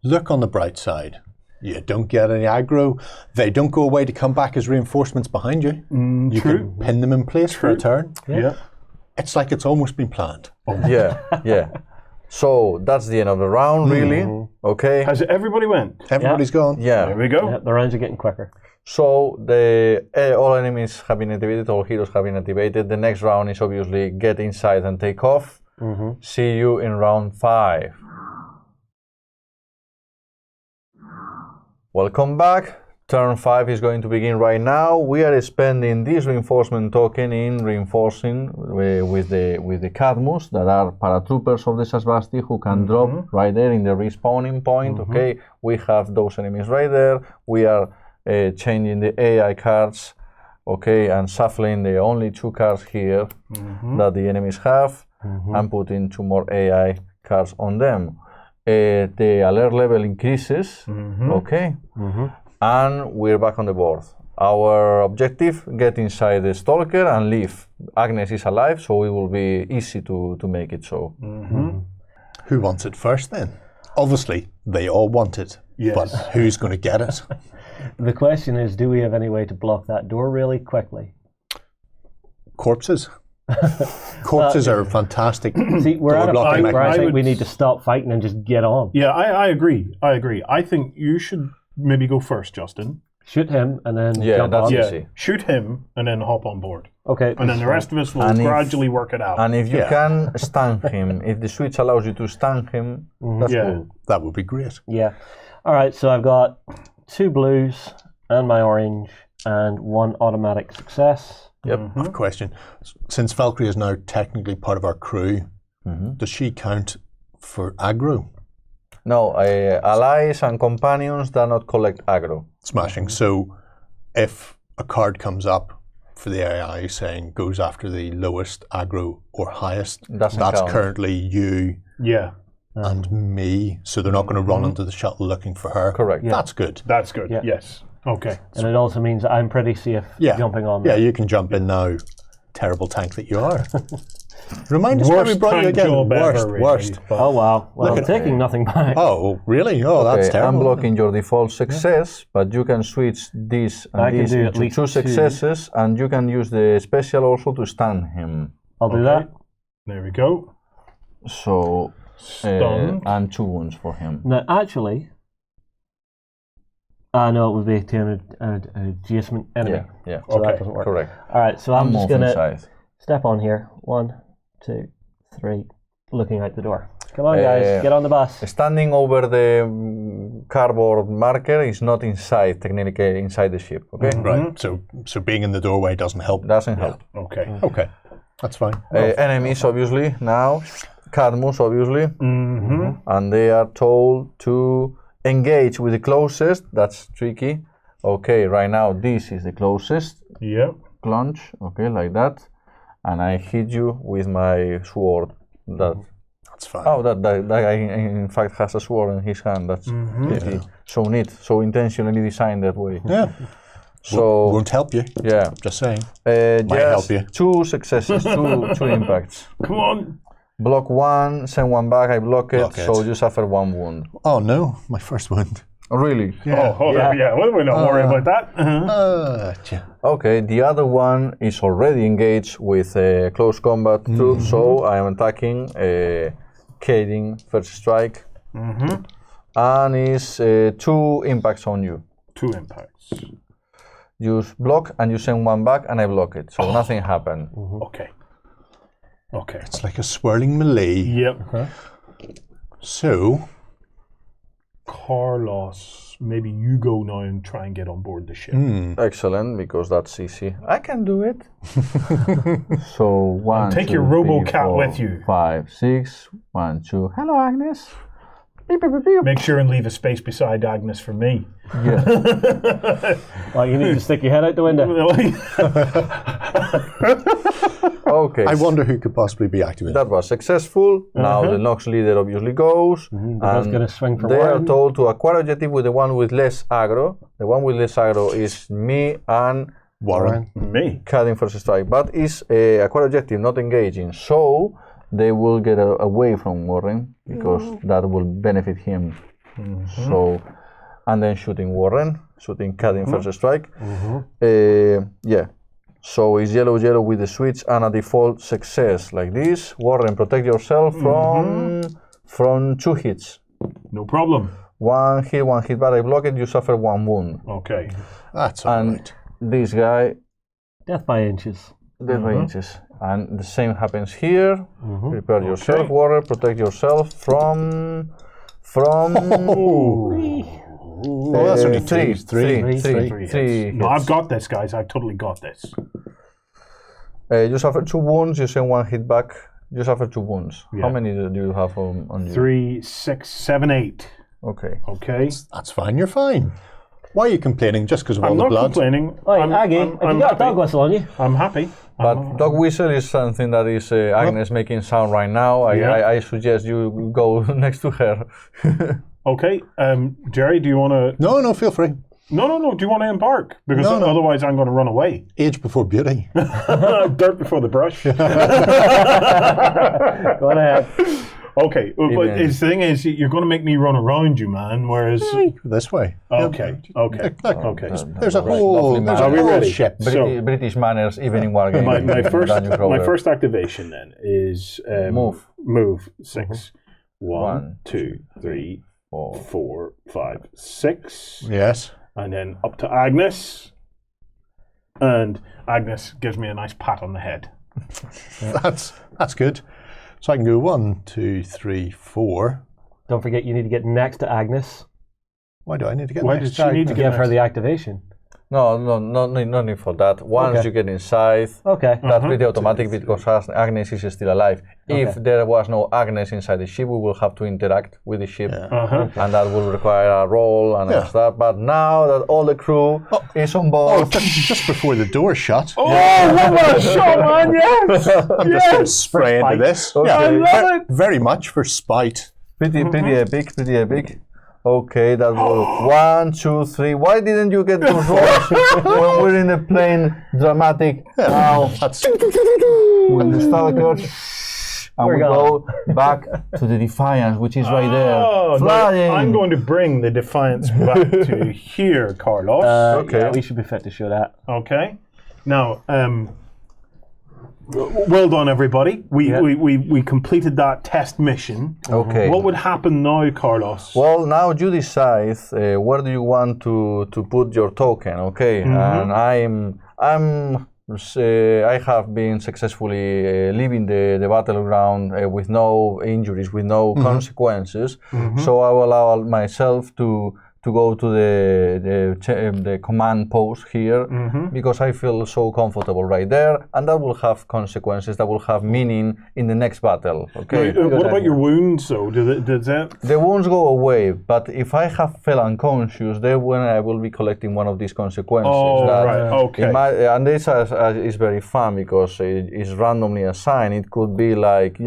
Look on the bright side. You don't get any aggro. They don't go away to come back as reinforcements behind you. You True. can pin them in place for a turn. Yeah. It's like it's almost been planned. Yeah. So that's the end of the round, really. Okay. Has everybody went? Everybody's gone. Yeah. There we go. Yeah, the rounds are getting quicker. So all enemies have been activated, all heroes have been activated. The next round is obviously get inside and take off. See you in round 5. Welcome back. Turn 5 is going to begin right now. We are spending this reinforcement token in reinforcing with the Cadmus that are paratroopers of the Sasbasti who can drop right there in the respawning point. Okay, we have those enemies right there. We are changing the AI cards, okay, and shuffling the only 2 cards here that the enemies have, and putting 2 more AI cards on them. The alert level increases, okay, and we're back on the board. Our objective: get inside the Stalker and leave. Agnes is alive, so it will be easy to make it so. Who wants it first then? Obviously, they all want it, but who's going to get it? The question is, do we have any way to block that door really quickly? Corpses. Corpses are fantastic. See, we're at a door-blocking point where I mechanism. think we need to stop fighting and just get on. Yeah, I agree. I think you should maybe go first, Justin. Shoot him and then jump that's on. easy. Shoot him and then hop on board. Okay. And then the rest of us will gradually work it out. And if you can stun him, if the switch allows you to stun him, that's cool. That would be great. Yeah. All right, so I've got 2 blues and my orange and 1 automatic success. Yep. I have a question. Since Valkyrie is now technically part of our crew, does she count for aggro? No, allies and companions do not collect aggro. Smashing. So if a card comes up for the AI saying goes after the lowest aggro or highest, Doesn't that's count. currently you and me. So they're not going to run into the shuttle looking for her. Correct. That's good. That's good. Yeah. Yes. Okay. And it also means I'm pretty safe jumping on Yeah, there. you can jump in now. Terrible tank that you are. Remind us why we Worst brought you tank again. job ever, Worst, really, worst. but- Oh, wow. Well, Look I'm at taking nothing back. Oh, really? Oh, that's Okay, terrible. I'm blocking your default success, but you can switch this and I can this do at into least 2 2. successes, and you can use the special also to stun him. I'll do that. There we go. So, Stunned. and 2 wounds for him. Now, actually, no, it would be to an adjacent enemy. Yeah, So that Okay, doesn't work. correct. All right, so I'm just move going to inside. step on here. 1, 2, 3, looking out the door. Come on, guys, get on the bus. Standing over the cardboard marker is not inside, technically inside the ship, okay? Right. So being in the doorway doesn't help. Doesn't help. Okay. Okay. That's fine. Enemies, obviously, now. Cadmus, obviously. And they are told to engage with the closest. That's tricky. Okay, right now, this is the closest. Yep. Plunge, okay, like that. And I hit you with my sword. That's fine. Oh, that guy in fact has a sword in his hand. That's pretty so neat, so intentionally designed that way. Yeah. So Won't help you. yeah, Just saying. just help you. 2 successes, two impacts. Come on. Block 1, send 1 back. I block it, Block it. so you suffer 1 wound. Oh no, my first wound. Oh, really? Yeah. Oh, yeah. Well, we're not worried about that. Yeah. Okay. The other one is already engaged with close combat troops, so I am attacking. Cading first strike, and is 2 impacts on you. 2 impacts. You block and you send 1 back, and I block it, so nothing happened. Okay. Okay. It's like a swirling melee. Yep. So, Carlos, maybe you go now and try and get on board the ship. Excellent, because that's easy. I can do it. So 1, take 2, your 3, RoboCat 4, with you. 5, 6, 1, 2. Hello, Agnes. Beep, beep, beep, beep. Make sure and leave a space beside Agnes for me. Yeah. Well, you need to stick your head out the window. Okay. I wonder who could possibly be activated. That was successful. Now the Nox leader obviously goes. That's going to swing for They are 1. told to acquire objective with the one with less aggro. The one with less aggro is me and Warren. Me. Cutting first strike, but is acquire objective, not engaging. So they will get away from Warren because that will benefit him. So, and then shooting Warren, shooting Cutting first strike. Yeah. So it's yellow, yellow with the switch and a default success like this. Warren, protect yourself from 2 hits. No problem. 1 hit, but I block it, you suffer 1 wound. Okay. That's all right. This guy, Death by inches. death by inches. And the same happens here. Prepare yourself, Warren, protect yourself from Oh, that's only three. Three. No, I've got this, guys. I've totally got this. You suffer 2 wounds, you send 1 hit back, you suffer 2 wounds. Yeah. How many do you have on you? 3, 6, 7, 8. Okay. Okay. That's fine. You're fine. Why are you complaining just because of all I'm the not blood? complaining. Oh, I'm, Aggie, I'm, if I'm you got a happy. dog whistle on you. I'm happy. But dog whistle is something that is Agnes making sound right now. I suggest you go next to her. Okay. Jerry, do you want to... No, feel free. No. Do you want to embark? Because No. otherwise I'm going to run away. Age before beauty. Dirt before the brush. Go on ahead. Okay. But the thing is, you're going to make me run around you, man. Whereas... This way. Okay. Okay. There's a whole ready? ship. British manners, even in wargaming. My first activation then is move 6. 1, 2, 3, 4, 5, 6. Yes. And then up to Agnes. And Agnes gives me a nice pat on the head. That's good. So I can go 1, 2, 3, 4. Don't forget, you need to get next to Agnes. Why do I need to get Why next does she need to Give get her the activation. No need for that. Once you get inside, Okay. that's pretty automatic because Agnes is still alive. If there was no Agnes inside the ship, we will have to interact with the ship, and that will require a roll and stuff. But now that all the crew is on board, just before the door shut. Oh, what a shot, man! Yes! I'm just going to spray into this. Okay. I love it! Very much for spite. pretty epic. Okay, that was 1, 2, 3. Why didn't you get those rolls when we're in a plane? Dramatic. Now, That's with the Stalkers, and we go back to the Defiance, which is right there. Oh, Flying. I'm going to bring the Defiance back to here, Carlos. Okay. Yeah, we should be fit to show that. Okay. Now, well done, everybody. We completed that test mission. Okay. What would happen now, Carlos? Well, now you decide where do you want to put your token, okay? And I have been successfully leaving the battleground with no injuries, with no consequences. So I will allow myself to go to the command post here because I feel so comfortable right there, and that will have consequences, that will have meaning in the next battle. Okay. What about your wounds, though? Does that? The wounds go away, but if I have fell unconscious, then when I will be collecting one of these consequences. Oh, right. Okay. And this is very fun because it is randomly assigned. It could be like,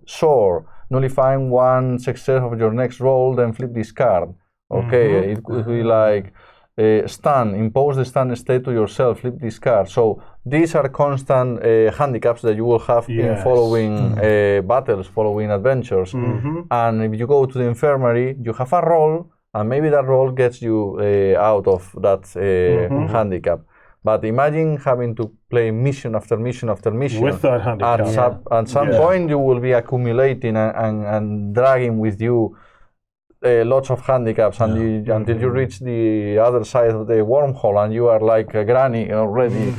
sore, nullifying 1 success of your next roll, then flip this card. Okay, it could be like stun, impose the stun state to yourself, flip this card. So these are constant handicaps that you will have in following battles, following adventures. And if you go to the infirmary, you have a roll, and maybe that roll gets you out of that handicap. But imagine having to play mission after mission after mission. With that handicap. At some point, you will be accumulating and dragging with you lots of handicaps until you reach the other side of the wormhole and you are like a granny already.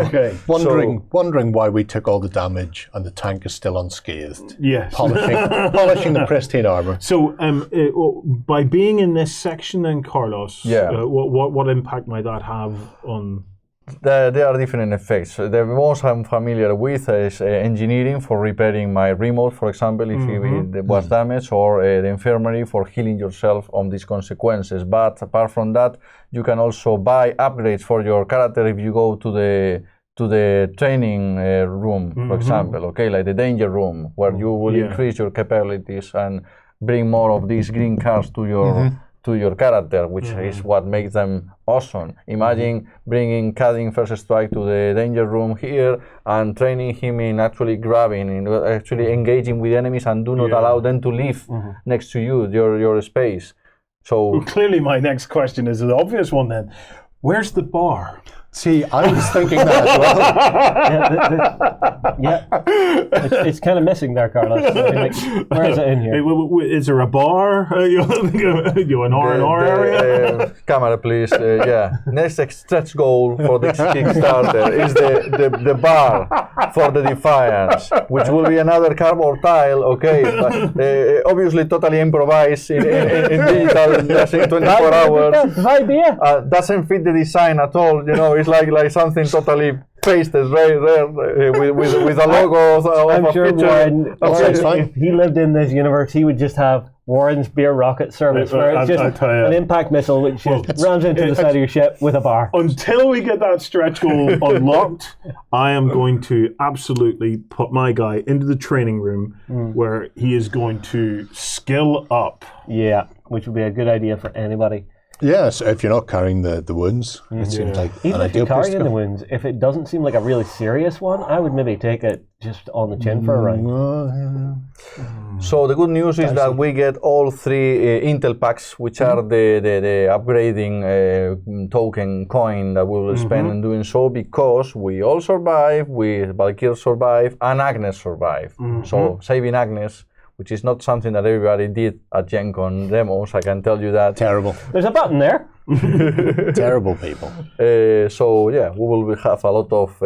Okay. Wondering why we took all the damage and the tank is still unscathed. Yes. Polishing the pristine armor. So, by being in this section, then, Carlos, Yeah. What impact might that have on? There are different effects. The most I'm familiar with is engineering for repairing my remote, for example, if it was damaged, or the infirmary for healing yourself on these consequences. But apart from that, you can also buy upgrades for your character if you go to the training room, for example, okay, like the danger room, where you will increase your capabilities and bring more of these green cards to your character, which is what makes them awesome. Imagine bringing Cutting First Strike to the danger room here and training him in actually grabbing, in actually engaging with enemies and do not allow them to leave next to you, your space. So clearly my next question is the obvious one then. Where's the bar? See, I was thinking that as well. It's kind of missing there, Carlos. I mean, like, where is it in here? Is there a bar? You an R&R area? Camera, please. Next stretch goal for this Kickstarter is the bar for the Defiance, which will be another cardboard tile. Okay, but, obviously totally improvised in digital, just in 24 hours. Doesn't fit the design at all. You know, it's like something totally pasted right there with a logo. I'm sure Warren, It's fine. if he lived in this universe, he would just have Warren's beer rocket service, where it's just an impact missile which just runs into the side of your ship with a bar. Until we get that stretch goal unlocked, I am going to absolutely put my guy into the training room where he is going to skill up. Yeah, which would be a good idea for anybody. Yes, if you're not carrying the wounds, it seems like Even an if you're ideal place to carrying the go. wounds, if it doesn't seem like a really serious one, I would maybe take it just on the chin for a ride. So the good news is that we get all 3 Intel packs, which are the upgrading token coin that we will spend in doing so, because we all survive, Valkyrie survive, and Agnes survive. So saving Agnes, which is not something that everybody did at Gen Con demos, I can tell you that. Terrible. There's a button there. Terrible people. So yeah, we will have a lot of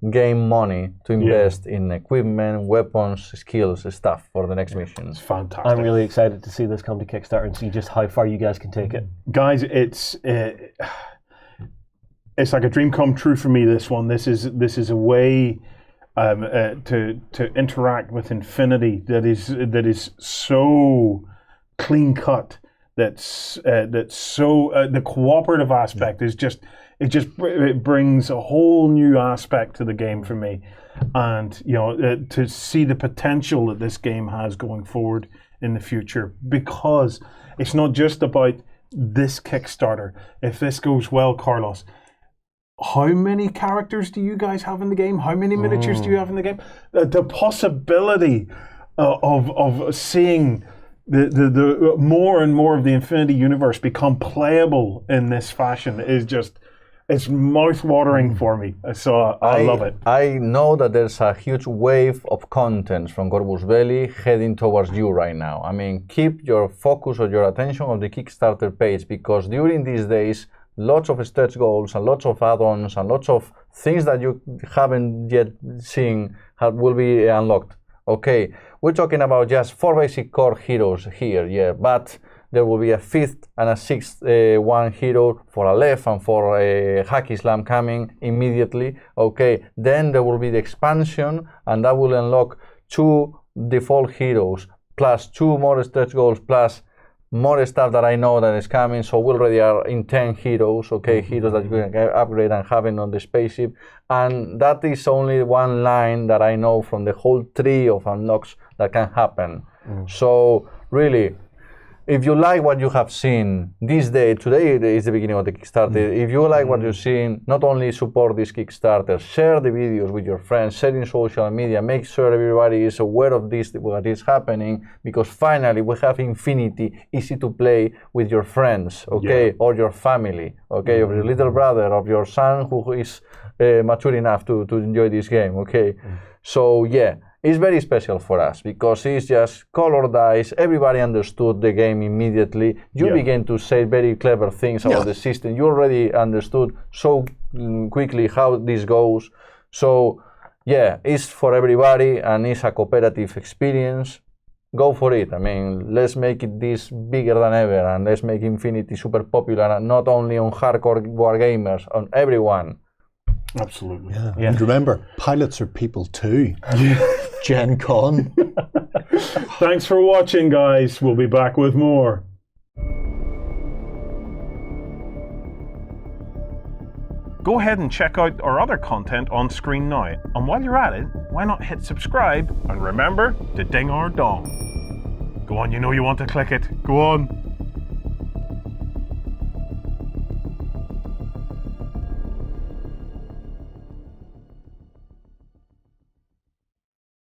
game money to invest in equipment, weapons, skills, stuff for the next mission. It's fantastic. I'm really excited to see this come to Kickstarter and see just how far you guys can take it. Guys, it's like a dream come true for me. This one. This is a way to interact with Infinity that is so clean cut. That's so the cooperative aspect is just it brings a whole new aspect to the game for me, and to see the potential that this game has going forward in the future, because it's not just about this Kickstarter. If this goes well, Carlos, how many characters do you guys have in the game? How many miniatures do you have in the game? The possibility of seeing the more and more of the Infinity Universe become playable in this fashion is just, it's mouth-watering for me. So I love it. I know that there's a huge wave of content from Corvus Belli heading towards you right now. I mean, keep your focus or your attention on the Kickstarter page, because during these days, lots of stretch goals and lots of add-ons and lots of things that you haven't yet seen will be unlocked. Okay, we're talking about just 4 basic core heroes here, but there will be a 5th and a 6th one hero for Aleph and for Hacky Slam coming immediately. Okay, then there will be the expansion, and that will unlock 2 default heroes plus 2 more stretch goals plus more stuff that I know that is coming. So we already are in 10 heroes, okay, heroes that you can upgrade and having on the spaceship. And that is only one line that I know from the whole tree of unlocks that can happen. So really, if you like what you have seen this day, today is the beginning of the Kickstarter. If you like what you've seen, not only support this Kickstarter, share the videos with your friends, share in social media, make sure everybody is aware of this, what is happening, because finally we have Infinity easy to play with your friends, okay, or your family, okay, of your little brother, of your son who is mature enough to enjoy this game, okay. So yeah, it's very special for us because it's just color dice. Everybody understood the game immediately. You began to say very clever things about the system. You already understood so quickly how this goes. So yeah, it's for everybody and it's a cooperative experience. Go for it. I mean, let's make it this bigger than ever, and let's make Infinity super popular, and not only on hardcore wargamers, on everyone. Absolutely. Yeah. And remember, pilots are people too. Gen Con. Thanks for watching, guys. We'll be back with more. Go ahead and check out our other content on screen now. And while you're at it, why not hit subscribe and remember to ding our dong. Go on, you know you want to click it. Go on.